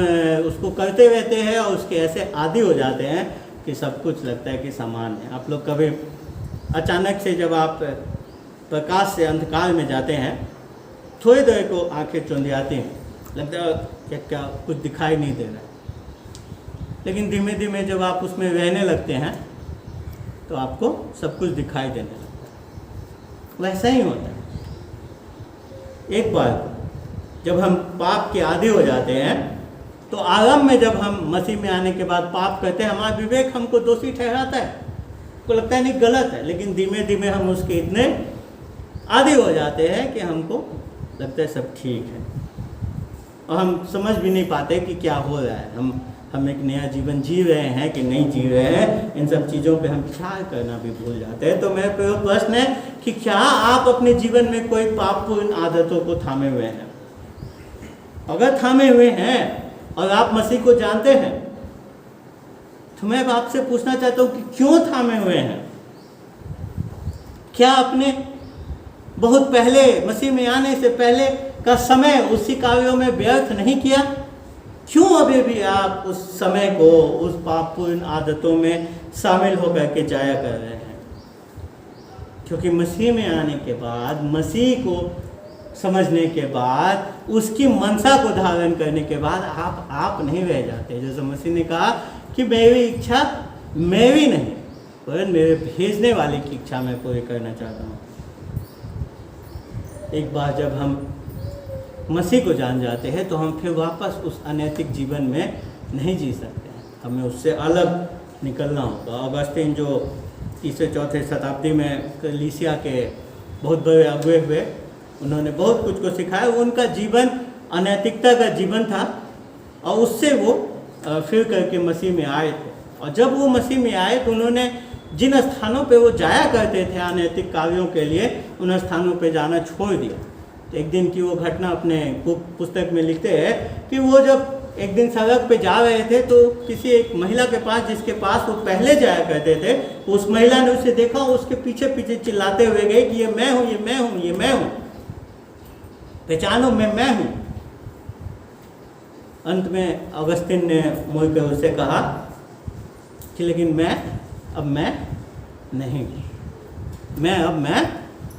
उसको करते रहते हैं और उसके ऐसे आदी हो जाते हैं कि सब कुछ लगता है कि समान है। आप लोग कभी अचानक से जब आप प्रकाश से अंधकार में जाते हैं, थोड़ी देर को आंखें चुंधियाती हैं, लगता है क्या क्या कुछ दिखाई नहीं दे रहा है, लेकिन धीमे धीमे जब आप उसमें रहने लगते हैं तो आपको सब कुछ दिखाई देने लगता है। वैसा ही होता है। एक बार जब हम पाप के आदी हो जाते हैं तो आरंभ में जब हम मसीह में आने के बाद पाप करते हैं, हमारा विवेक हमको दोषी ठहराता है, को लगता है नहीं गलत है, लेकिन धीमे धीमे हम उसके इतने आदी हो जाते हैं कि हमको लगता है सब ठीक है, और हम समझ भी नहीं पाते कि क्या हो रहा है। हम एक नया जीवन जी रहे हैं कि नहीं जी रहे हैं, इन सब चीज़ों पे हम विचार करना भी भूल जाते हैं। तो मेरा प्रश्न है कि क्या आप अपने जीवन में कोई पापपूर्ण आदतों को थामे हुए हैं? अगर थामे हुए हैं और आप मसीह को जानते हैं तो मैं आपसे पूछना चाहता हूँ कि क्यों थामे हुए हैं? क्या आपने बहुत पहले मसीह में आने से पहले का समय उसी कार्यों में व्यर्थ नहीं किया? क्यों अभी भी आप उस समय को उस पापपूर्ण आदतों में शामिल होकर के जाया कर रहे हैं? क्योंकि मसीह में आने के बाद, मसीह को समझने के बाद, उसकी मनसा को धारण करने के बाद आप नहीं रह जाते। जैसे मसीह ने कहा कि मेरी इच्छा मेरी नहीं, पर मेरे भेजने वाले की इच्छा मैं पूरी करना चाहता हूँ। एक बार जब हम मसीह को जान जाते हैं तो हम फिर वापस उस अनैतिक जीवन में नहीं जी सकते हैं, हमें उससे अलग निकलना होगा। अगस्तीन जो 3रे-4थे शताब्दी में कलीसिया के बहुत बड़े अगुए हुए, उन्होंने बहुत कुछ को सिखाया। उनका जीवन अनैतिकता का जीवन था और उससे वो फिर करके मसीह में आए थे। और जब वो मसीह में आए तो उन्होंने जिन स्थानों पे वो जाया करते थे अनैतिक कार्यों के लिए, उन स्थानों पे जाना छोड़ दिया। तो एक दिन की वो घटना अपने पुस्तक में लिखते हैं कि वो जब एक दिन सड़क पे जा रहे थे तो किसी एक महिला के पास, जिसके पास वो पहले जाया करते थे, उस महिला ने उसे देखा, उसके पीछे पीछे चिल्लाते हुए गए कि ये मैं हूँ, ये मैं हूँ, ये मैं हूँ, पहचानो मैं हूँ। अंत में अगस्तीन ने मुड़कर उससे कहा कि लेकिन मैं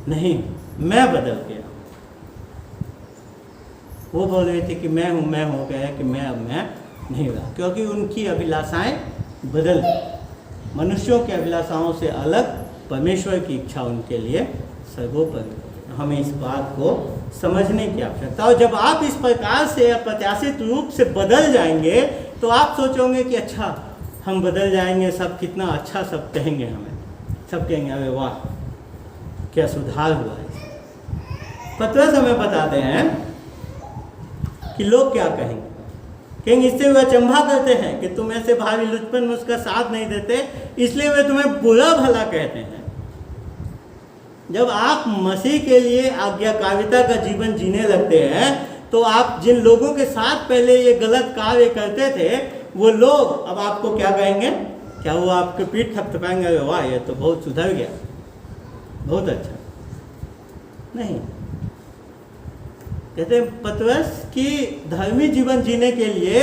नहीं, मैं बदल गया। वो बोल रहे थे कि मैं हो गया कि मैं नहीं रहा, क्योंकि उनकी अभिलाषाएं बदल गई। मनुष्यों की अभिलाषाओं से अलग परमेश्वर की इच्छा उनके लिए सर्वोपरि। हमें इस बात को समझने की आवश्यकता। और जब आप इस प्रकार से अप्रत्याशित रूप से बदल जाएंगे तो आप सोचोगे कि अच्छा हम बदल जाएंगे, सब कितना अच्छा सब कहेंगे, हमें सब कहेंगे अरे वाह क्या सुधार हुआ है। पतरस हमें बताते हैं कि लोग क्या कहेंगे, इससे वे अचंभा करते हैं कि तुम ऐसे भारी लुचपन में उसका साथ नहीं देते, इसलिए वे तुम्हें बुरा भला कहते हैं। जब आप मसीह के लिए आज्ञाकारिता का जीवन जीने लगते हैं तो आप जिन लोगों के साथ पहले ये गलत कार्य करते थे, वो लोग अब आपको क्या कहेंगे? क्या वो आपके पीठ थपथपाएंगे, वाह ये तो बहुत सुधर गया, बहुत अच्छा? नहीं। कहते हैं पतरस कि धर्मी जीवन जीने के लिए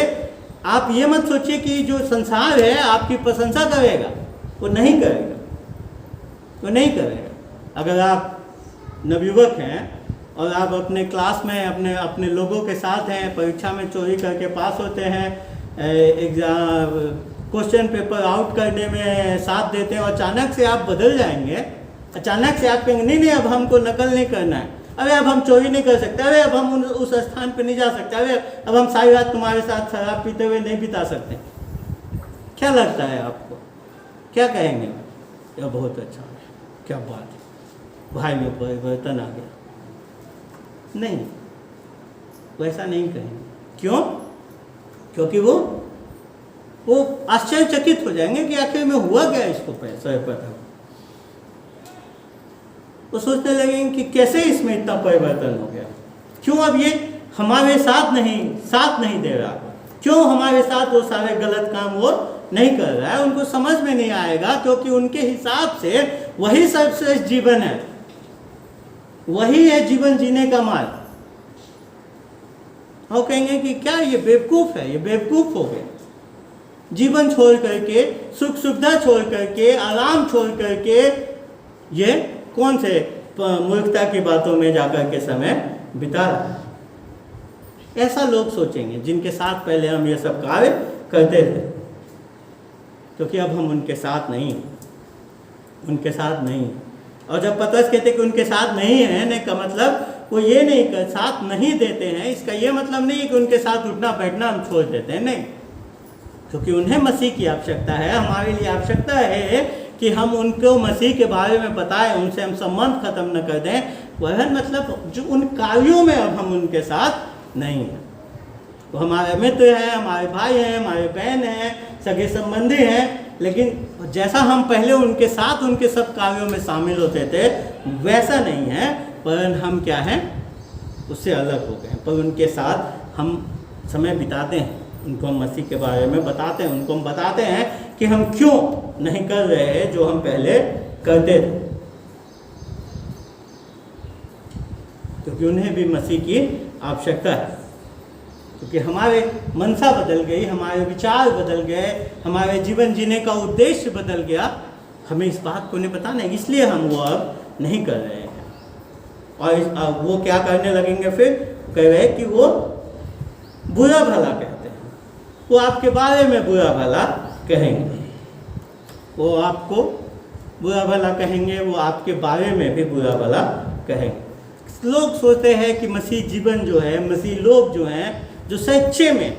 आप ये मत सोचिए कि जो संसार है आपकी प्रशंसा करेगा, वो नहीं करेगा। अगर आप नवयुवक हैं और आप अपने क्लास में अपने लोगों के साथ हैं, परीक्षा में चोरी करके पास होते हैं, एग्जाम क्वेश्चन पेपर आउट करने में साथ देते हैं, और अचानक से आप बदल जाएंगे, अचानक से आप कहेंगे नहीं अब हमको नकल नहीं करना है, अरे अब हम चोरी नहीं कर सकते, अरे अब हम उस स्थान पे नहीं जा सकते, अरे अब हम सारी रात तुम्हारे साथ शराब पीते हुए नहीं बिता सकते। क्या लगता है आपको? क्या कहेंगे? यह बहुत अच्छा है, क्या बात है, भाई में परिवर्तन आ गया। नहीं, वैसा नहीं कहेंगे। क्यों? क्योंकि वो आश्चर्यचकित हो जाएंगे कि आखिर में हुआ क्या इसको पैसा पता। वो सोचने लगेंगे कि कैसे इसमें इतना परिवर्तन हो गया, क्यों अब ये हमारे साथ नहीं दे रहा, क्यों हमारे साथ वो सारे गलत काम वो नहीं कर रहा है। उनको समझ में नहीं आएगा, क्योंकि उनके हिसाब से वही सर्वश्रेष्ठ जीवन है, वही है जीवन जीने का मार्ग। वो कहेंगे कि क्या ये बेवकूफ़ है, ये बेवकूफ़ हो गया, जीवन छोड़ करके, सुख सुविधा छोड़ करके, आराम छोड़ करके ये कौन से मूर्खता की बातों में जाकर के समय बिता रहा है। ऐसा लोग सोचेंगे जिनके साथ पहले हम ये सब कार्य करते थे, क्योंकि अब हम उनके साथ नहीं। और जब पतरस कहते कि उनके साथ नहीं है, ने का मतलब वो ये नहीं कर साथ नहीं देते हैं, इसका ये मतलब नहीं है कि उनके साथ उठना बैठना हम छोड़ देते हैं, नहीं, क्योंकि उन्हें मसीह की आवश्यकता है। हमारे लिए आवश्यकता है कि हम उनको मसीह के बारे में बताएं, उनसे हम संबंध खत्म न कर दें। वह मतलब जो उन कार्यों में अब हम उनके साथ नहीं हैं। वो हमारे मित्र हैं, हमारे भाई हैं, हमारे बहन हैं, सगे संबंधी हैं, लेकिन जैसा हम पहले उनके साथ उनके सब कार्यों में शामिल होते थे वैसा नहीं है। पर हम क्या हैं, उससे अलग हो गए, पर उनके साथ हम समय बिताते हैं, उनको हम मसीह के बारे में बताते हैं, उनको हम बताते हैं कि हम क्यों नहीं कर रहे हैं जो हम पहले करते थे, क्योंकि उन्हें भी मसीह की आवश्यकता है। क्योंकि हमारे मनसा बदल गई, हमारे विचार बदल गए, हमारे जीवन जीने का उद्देश्य बदल गया। हमें इस बात को नहीं पता, नहीं, इसलिए हम वो अब नहीं कर रहे हैं। और वो क्या करने लगेंगे फिर? कह रहे हैं कि वो बुरा भला कहते हैं, वो आपके बारे में बुरा भला कहेंगे, वो आपको बुरा भला कहेंगे, वो आपके बारे में भी बुरा भला कहेंगे। लोग सोचते हैं कि मसीह जीवन जो है, मसीह लोग जो हैं, जो सच्चे में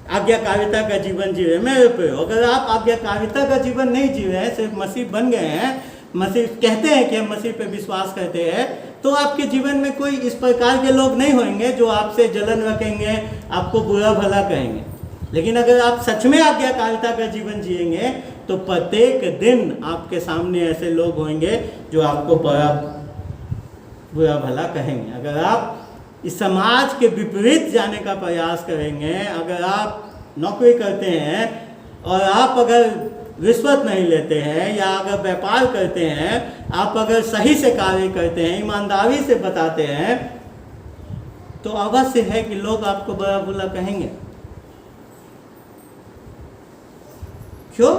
आज्ञाकारिता का जीवन जी रहे, मेरे पे अगर आप आज्ञाकारिता का जीवन नहीं जी रहे हैं, सिर्फ मसीह बन गए हैं, मसीह कहते हैं कि हम मसीह पे विश्वास करते हैं, तो आपके जीवन में कोई इस प्रकार के लोग नहीं होंगे जो आपसे जलन रखेंगे, आपको बुरा भला कहेंगे। लेकिन अगर आप सच में आज्ञाकारिता का जीवन जिएंगे तो प्रत्येक दिन आपके सामने ऐसे लोग होंगे जो आपको बुरा भला कहेंगे। अगर आप इस समाज के विपरीत जाने का प्रयास करेंगे, अगर आप नौकरी करते हैं और आप अगर रिश्वत नहीं लेते हैं, या अगर व्यापार करते हैं, आप अगर सही से कार्य करते हैं, ईमानदारी से बताते हैं, तो अवश्य है कि लोग आपको बुरा भला कहेंगे। क्यों?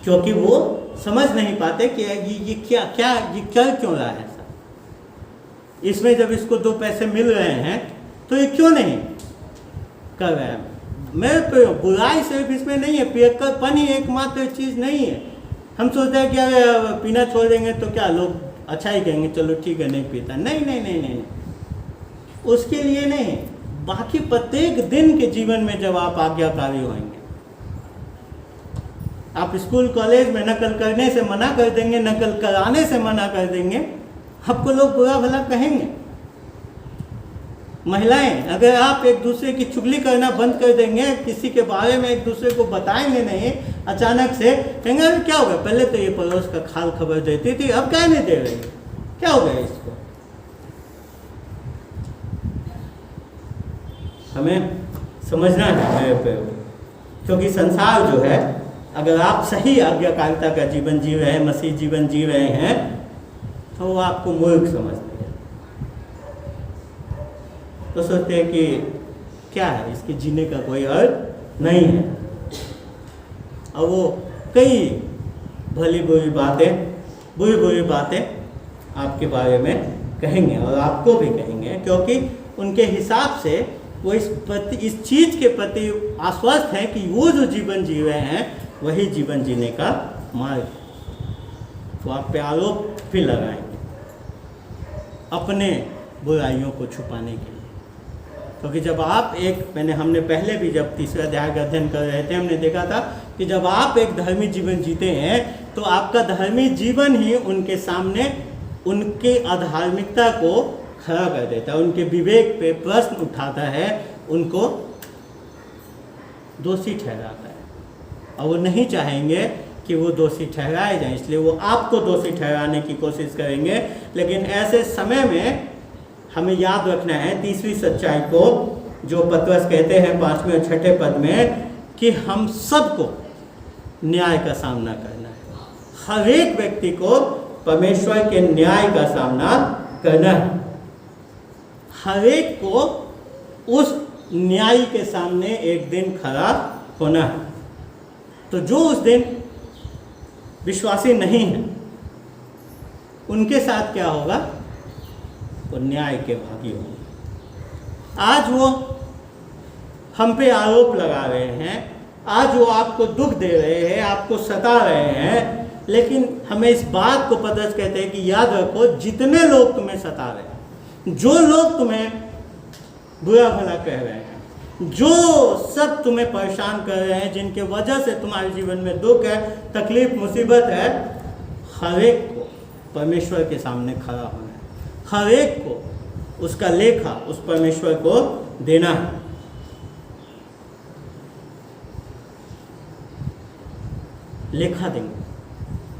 क्योंकि वो समझ नहीं पाते कि ये क्या कर क्यों रहा है। इसमें जब इसको 2 पैसे मिल रहे हैं तो ये क्यों नहीं कर रहा है? मैं बुराई सिर्फ इसमें नहीं है, पियक्कड़पन ही एकमात्र चीज़ नहीं है। हम सोचते हैं कि अगर पीना छोड़ देंगे तो क्या लोग अच्छा ही कहेंगे, चलो ठीक है नहीं पीता। नहीं नहीं नहीं नहीं, उसके लिए नहीं, बाकी प्रत्येक दिन के जीवन में जब आप आज्ञाकारी होंगे, आप स्कूल कॉलेज में नकल करने से मना कर देंगे, नकल कराने से मना कर देंगे, आपको लोग बुरा भला कहेंगे। महिलाएं, अगर आप एक दूसरे की चुगली करना बंद कर देंगे, किसी के बारे में एक दूसरे को बताएंगे नहीं, अचानक से कहेंगे अरे क्या हो गया, पहले तो ये पड़ोस का खाल खबर देती थी, अब क्या नहीं दे रही, क्या हो गया इसको। हमें समझना है मेरे पे, क्योंकि संसार जो है, अगर आप सही आज्ञाकारिता का जीवन जी रहे हैं, मसीह जीवन जी रहे हैं, तो वो आपको मूर्ख समझते हैं। तो सोचते हैं कि क्या है, इसके जीने का कोई अर्थ नहीं है। और वो कई भली बुरी बातें आपके बारे में कहेंगे और आपको भी कहेंगे, क्योंकि उनके हिसाब से वो इस चीज़ के प्रति आश्वस्त है कि वो जो जीवन जी रहे हैं वही जीवन जीने का मार्ग। तो आप पे आरोप भी लगाएंगे अपने बुराइयों को छुपाने के लिए। क्योंकि जब आप हमने पहले भी जब 3रे अध्याय का अध्ययन कर रहे थे, हमने देखा था कि जब आप एक धर्मी जीवन जीते हैं तो आपका धर्मी जीवन ही उनके सामने उनके अधार्मिकता को खड़ा कर देता है, उनके विवेक पे प्रश्न उठाता है, उनको दोषी ठहराता है। और वो नहीं चाहेंगे कि वो दोषी ठहराए जाएं, इसलिए वो आपको दोषी ठहराने की कोशिश करेंगे। लेकिन ऐसे समय में हमें याद रखना है तीसरी सच्चाई को, जो पतरस कहते हैं 5वें और 6ठे पद में, कि हम सबको न्याय का सामना करना है। हर एक व्यक्ति को परमेश्वर के न्याय का सामना करना है। हर एक को उस न्याय के सामने एक दिन खड़ा होना है। तो जो उस दिन विश्वासी नहीं है, उनके साथ क्या होगा? वो न्याय के भागी होंगे। आज वो हम पे आरोप लगा रहे हैं, आज वो आपको दुख दे रहे हैं, आपको सता रहे हैं, लेकिन हमें इस बात को पता कहते हैं कि याद रखो, जितने लोग तुम्हें सता रहे हैं, जो लोग तुम्हें बुरा भला कह रहे हैं, जो सब तुम्हें परेशान कर रहे हैं, जिनके वजह से तुम्हारे जीवन में दुख है, तकलीफ, मुसीबत है, हर एक को परमेश्वर के सामने खड़ा होना है। हर एक को उसका लेखा उस परमेश्वर को देना है। लेखा देंगे,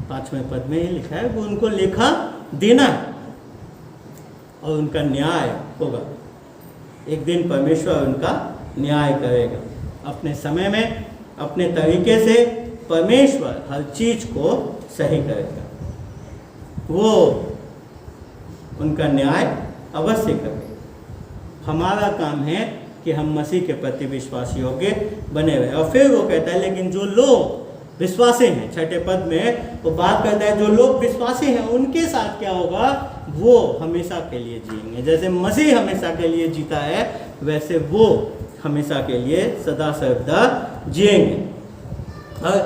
5वें पद में ये लिखा है, वो उनको लेखा देना है और उनका न्याय होगा। एक दिन परमेश्वर उनका न्याय करेगा। अपने समय में अपने तरीके से परमेश्वर हर चीज को सही करेगा, वो उनका न्याय अवश्य करेगा। हमारा काम है कि हम मसीह के प्रति विश्वास योग्य बने रहे। और फिर वो कहता है लेकिन जो लोग विश्वासी हैं, छठे पद में वो बात करता है जो लोग विश्वासी हैं उनके साथ क्या होगा, वो हमेशा के लिए जिएंगे। जैसे मसीह हमेशा के लिए जीता है वैसे वो हमेशा के लिए सदा सर्वदा जिएंगे। और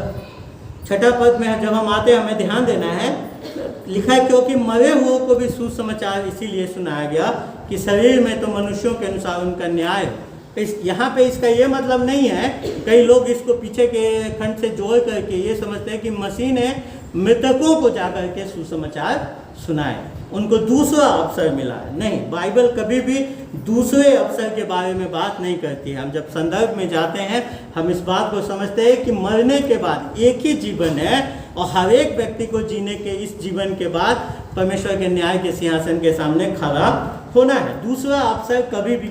छठा पद में जब हम आते हैं हमें ध्यान देना है, लिखा है क्योंकि मरे हुओं को भी सुसमाचार इसीलिए सुनाया गया कि शरीर में तो मनुष्यों के अनुसार उनका न्याय हो। यहाँ पे इसका ये मतलब नहीं है, कई लोग इसको पीछे के खंड से जोड़ करके ये समझते हैं कि मसीह ने मृतकों को जाकर के सुसमाचार सुनाए, उनको दूसरा अवसर मिला है। नहीं, बाइबल कभी भी दूसरे अवसर के बारे में बात नहीं करती है। हम जब संदर्भ में जाते हैं हम इस बात को समझते हैं कि मरने के बाद एक ही जीवन है और हर एक व्यक्ति को जीने के इस जीवन के बाद परमेश्वर के न्याय के सिंहासन के सामने खड़ा होना है। दूसरा अवसर कभी भी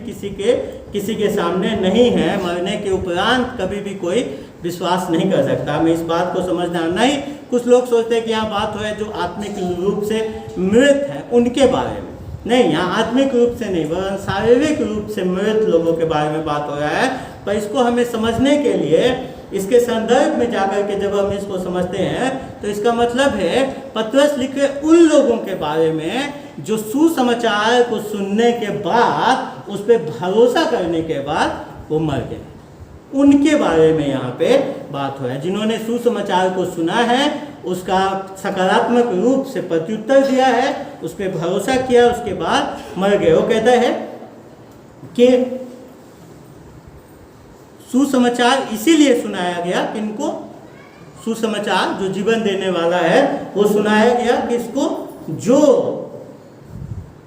किसी के सामने नहीं है। मरने के उपरांत कभी भी कोई विश्वास नहीं कर सकता। हमें इस बात को समझना नहीं। कुछ लोग सोचते हैं कि यहाँ बात हो है जो आत्मिक रूप से मृत है उनके बारे में, नहीं, यहाँ आत्मिक रूप से नहीं वरन शारीरिक रूप से मृत लोगों के बारे में बात हो रहा है। पर इसको हमें समझने के लिए इसके संदर्भ में जाकर के जब हम इसको समझते हैं तो इसका मतलब है पतरस लिखे उन लोगों के बारे में जो सुसमाचार को सुनने के बाद उस पर भरोसा करने के बाद वो मर गए, उनके बारे में यहाँ पे बात हो है। जिन्होंने सुसमाचार को सुना है उसका सकारात्मक रूप से प्रत्युत्तर दिया है, उस पर भरोसा किया, उसके बाद मर गए। वो कहता है कि सुसमाचार इसीलिए सुनाया गया, किनको, सुसमाचार जो जीवन देने वाला है वो सुनाया गया किसको, जो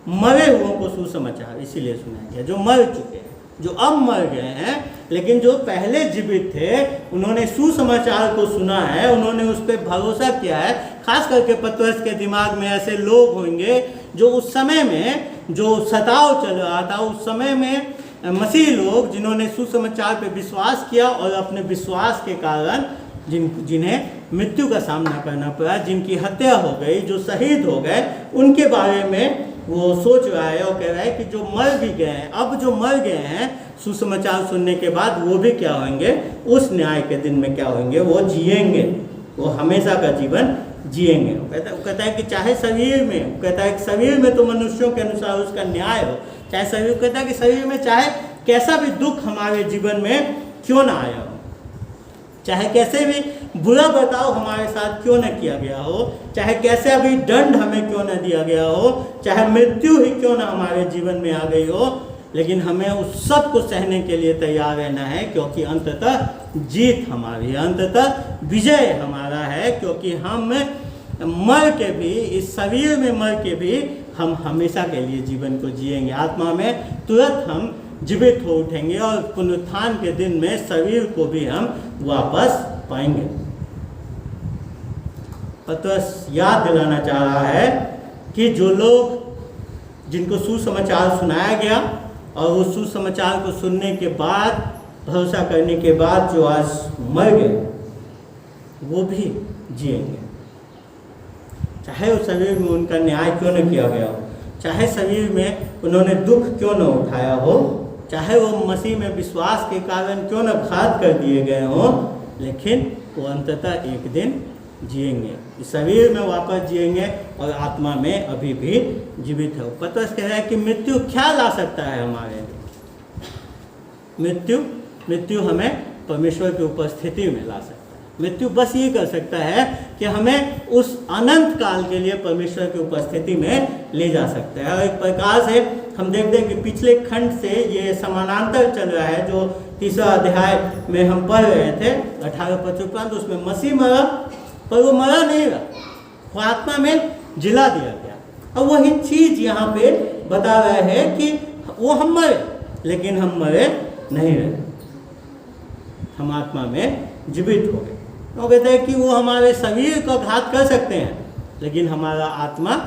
मरे हुओं को सुसमाचार इसीलिए सुनाया गया, जो मर चुके हैं, जो अब मर गए हैं, लेकिन जो पहले जीवित थे उन्होंने सुसमाचार को सुना है, उन्होंने उस पर भरोसा किया है। खास करके पतरस के दिमाग में ऐसे लोग होंगे जो उस समय में जो सताव चल रहा था उस समय में मसीह लोग जिन्होंने सुसमाचार पे विश्वास किया और अपने विश्वास के कारण जिन्हें मृत्यु का सामना करना पड़ा, जिनकी हत्या हो गई, जो शहीद हो गए, उनके बारे में वो सोच रहा है और कह रहा है कि जो मर भी गए हैं, अब जो मर गए हैं सुसमाचार सुनने के बाद वो भी क्या होंगे, उस न्याय के दिन में क्या होंगे, वो जिएंगे, वो हमेशा का जीवन जिएंगे। वो कहता है कि चाहे शरीर में, कहता है कि शरीर में तो मनुष्यों के अनुसार उसका न्याय हो, चाहे शरीर, कहता है कि शरीर में चाहे कैसा भी दुख हमारे जीवन में क्यों ना आया हो, चाहे कैसे भी बुरा बर्ताव हमारे साथ क्यों न किया गया हो, चाहे कैसे भी दंड हमें क्यों न दिया गया हो, चाहे मृत्यु ही क्यों न हमारे जीवन में आ गई हो, लेकिन हमें उस सब को सहने के लिए तैयार रहना है, क्योंकि अंततः जीत हमारी है, अंततः विजय हमारा है। क्योंकि हम मर के भी, इस शरीर में मर के भी हम हमेशा के लिए जीवन को जिएंगे। आत्मा में तुरंत हम जीवित हो उठेंगे और पुनरुत्थान के दिन में शरीर को भी हम वापस पाएंगे। पतरस याद दिलाना चाह रहा है कि जो लोग जिनको सुसमाचार सुनाया गया और उस सुसमाचार को सुनने के बाद, भरोसा करने के बाद जो आज मर गए, वो भी जिएंगे। चाहे उस शरीर में उनका न्याय क्यों न किया गया हो, चाहे शरीर में उन्होंने दुख क्यों न उठाया हो, चाहे वो मसीह में विश्वास के कारण क्यों न घात कर दिए गए हों, लेकिन वो अंततः एक दिन जिएंगे, इस शरीर में वापस जिएंगे और आत्मा में अभी भी जीवित है। पतरस कह रहा है कि मृत्यु क्या ला सकता है हमारे लिए, मृत्यु हमें परमेश्वर की उपस्थिति में ला सकता है। मृत्यु बस ये कर सकता है कि हमें उस अनंत काल के लिए परमेश्वर की उपस्थिति में ले जा सकता है। और एक प्रकार से हम देखते हैं कि पिछले खंड से ये समानांतर चल रहा है, जो तीसरा अध्याय में हम पढ़ रहे थे 18-55, तो उसमें मसीह मरा, पर वो मरा नहीं रहा, वो आत्मा में जिला दिया गया। और वही चीज यहाँ पे बता रहा है कि वो हम मरे, लेकिन हम मरे नहीं रहे, हम आत्मा में जीवित हो गए। वो कहते हैं कि वो हमारे शरीर को घात कर सकते हैं, लेकिन हमारा आत्मा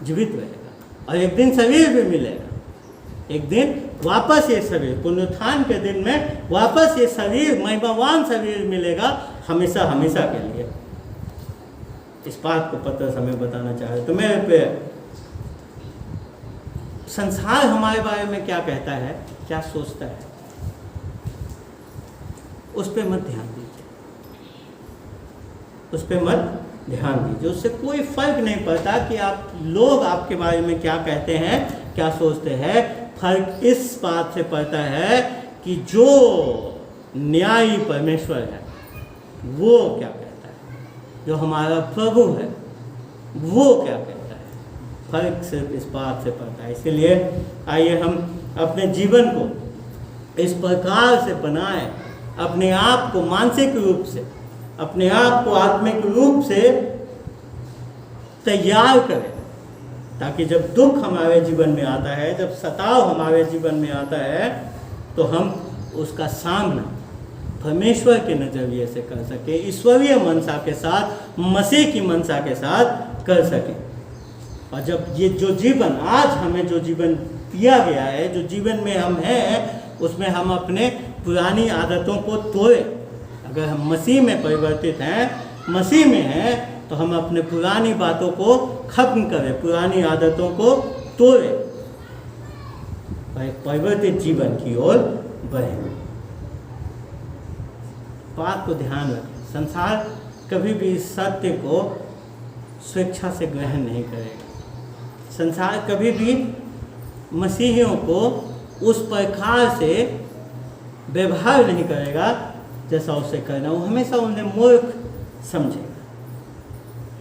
जीवित रहेगा और एक दिन शरीर भी मिलेगा, एक दिन वापस ये शरीर, पुनरुत्थान के दिन में वापस ये शरीर, महिमावान शरीर मिलेगा हमेशा हमेशा के लिए। इस बात को पतरस हमें बताना चाह रहे। तो मेरे पे संसार हमारे बारे में क्या कहता है, क्या सोचता है, उस पर मत ध्यान दीजिए, उस पर मत ध्यान दीजिए। उससे कोई फर्क नहीं पड़ता कि आप लोग आपके बारे में क्या कहते हैं, क्या सोचते हैं। फर्क इस बात से पड़ता है कि जो न्यायी परमेश्वर है वो क्या कहता है, जो हमारा प्रभु है वो क्या कहता है। फर्क सिर्फ इस बात से पड़ता है। इसीलिए आइए हम अपने जीवन को इस प्रकार से बनाएं, अपने आप को मानसिक रूप से, अपने आप को आत्मिक रूप से तैयार करें, ताकि जब दुख हमारे जीवन में आता है, जब सताव हमारे जीवन में आता है, तो हम उसका सामना परमेश्वर के नजरिए से कर सके, ईश्वरीय मनसा के साथ, मसीह की मनसा के साथ कर सके। और जब ये जो जीवन आज हमें जो जीवन दिया गया है, जो जीवन में हम हैं, उसमें हम अपने पुरानी आदतों को तोड़ें। अगर हम मसीह में परिवर्तित हैं, मसीह में हैं, तो हम अपने पुरानी बातों को खत्म करें, पुरानी आदतों को तोड़ें और एक परिवर्तित जीवन की ओर बढ़ें। बात को ध्यान रखें, संसार कभी भी इस सत्य को स्वेच्छा से ग्रहण नहीं करेगा। संसार कभी भी मसीहियों को उस प्रकार से व्यवहार नहीं करेगा जैसा उसे करना। वो हमेशा उन्हें मूर्ख समझेगा,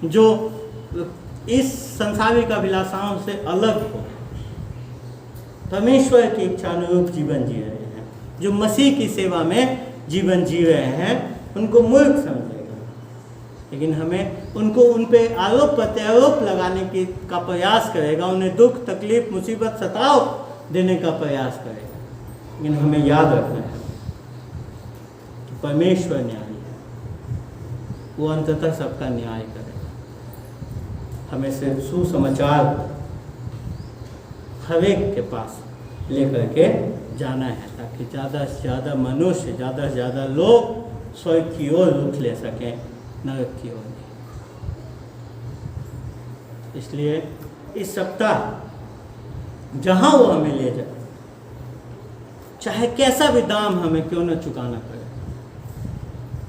जो इस संसारिक अभिलाषाओं से अलग हो, परमेश्वर की इच्छा अनुरूप जीवन जी रहे हैं, जो मसीह की सेवा में जीवन जी रहे हैं, उनको मूर्ख समझेगा। लेकिन हमें उनको उन पे आरोप प्रत्यारोप लगाने का प्रयास करेगा, उन्हें दुख तकलीफ मुसीबत सताव देने का प्रयास करेगा। लेकिन हमें याद रखना है कि परमेश्वर न्यायी है, वो अंततः सबका न्याय करेगा। हमें सिर्फ सुसमाचार हर एक के पास लेकर के जाना है, ताकि ज़्यादा से ज़्यादा मनुष्य, ज़्यादा से ज़्यादा लोग स्वर्ग की ओर रुख ले सकें, नरक की ओर नहीं। इसलिए इस सप्ताह जहाँ वो हमें ले जाए, चाहे कैसा भी दाम हमें क्यों न चुकाना पड़े,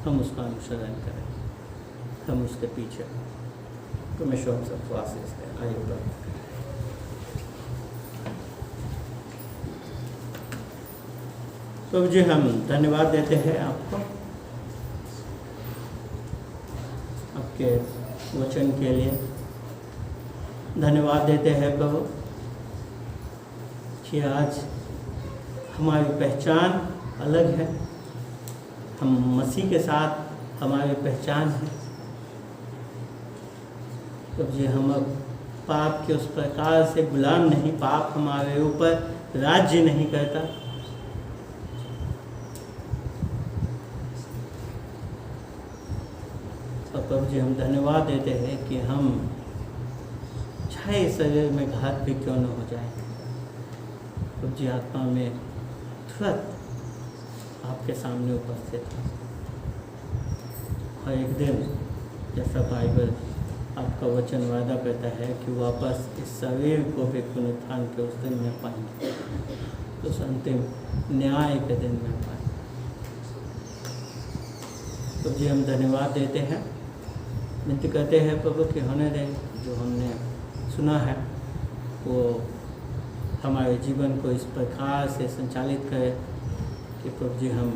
हम उसका अनुसरण करें, हम उसके पीछे। परमेश्वर हम सबको आशीष दें। आइए प्रार्थना करें। प्रभु जी, हम धन्यवाद देते हैं आपको, आपके वचन के लिए धन्यवाद देते हैं प्रभु, कि आज हमारी पहचान अलग है, हम मसीह के साथ हमारी पहचान है। प्रभु जी, हम अब पाप के उस प्रकार से गुलाम नहीं, पाप हमारे ऊपर राज्य नहीं करता। और प्रभु जी, हम धन्यवाद देते हैं कि हम चाहे शरीर में घात भी क्यों न हो जाए, प्रभु जी आत्मा में तुरंत आपके सामने उपस्थित हैं। और एक दिन जैसा बाइबल आपका वचन वादा करता है कि वापस इस शरीर को भी पुनरुत्थान के उस दिन में पाएंगे, तो उस अंतिम न्याय के दिन में पाएंगे। तो जी हम धन्यवाद देते हैं, विनती करते हैं प्रभु कि होने दें, जो हमने सुना है वो हमारे जीवन को इस प्रकार से संचालित करे कि प्रभु जी हम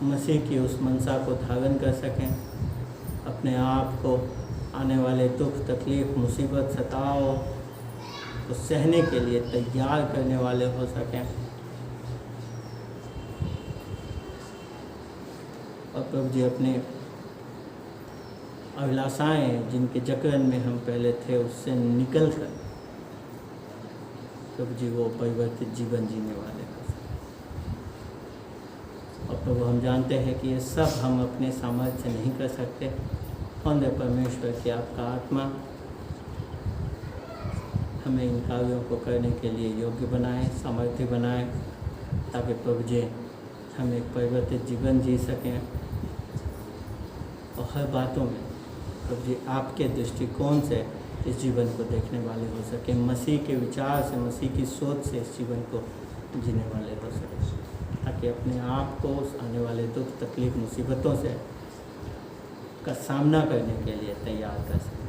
मसीह की उस मनसा को धारण कर सकें, अपने आप को आने वाले दुख तकलीफ मुसीबत सताव को सहने के लिए तैयार करने वाले हो सकें। और प्रभु जी अपने अभिलाषाएं जिनके जकड़न में हम पहले थे उससे निकल कर प्रभु जी वो परिवर्तित जीवन जीने वाले हो सकें। और प्रभु हम जानते हैं कि ये सब हम अपने सामर्थ्य से नहीं कर सकते, परमेश्वर की आपका आत्मा हमें इन कार्यों को करने के लिए योग्य बनाएं, सामर्थ्य बनाएं, ताकि प्रभु जी हम एक परिवर्तित जीवन जी सकें और हर बातों में प्रभु जी आपके दृष्टिकोण से इस जीवन को देखने वाले हो सकें, मसीह के विचार से, मसीह की सोच से इस जीवन को जीने वाले हो सकें, ताकि अपने आप को उस आने वाले दुख, तकलीफ, मुसीबतों से का सामना करने के लिए तैयार कर सकें।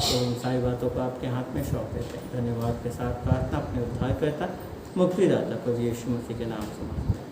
तो उन सारी बातों को आपके हाथ में सौंप देते हैं। धन्यवाद के साथ प्रार्थना अपने उद्धारकर्ता, मुक्तिदाता प्रभु यीशु मसीह के नाम से मांगते हैं।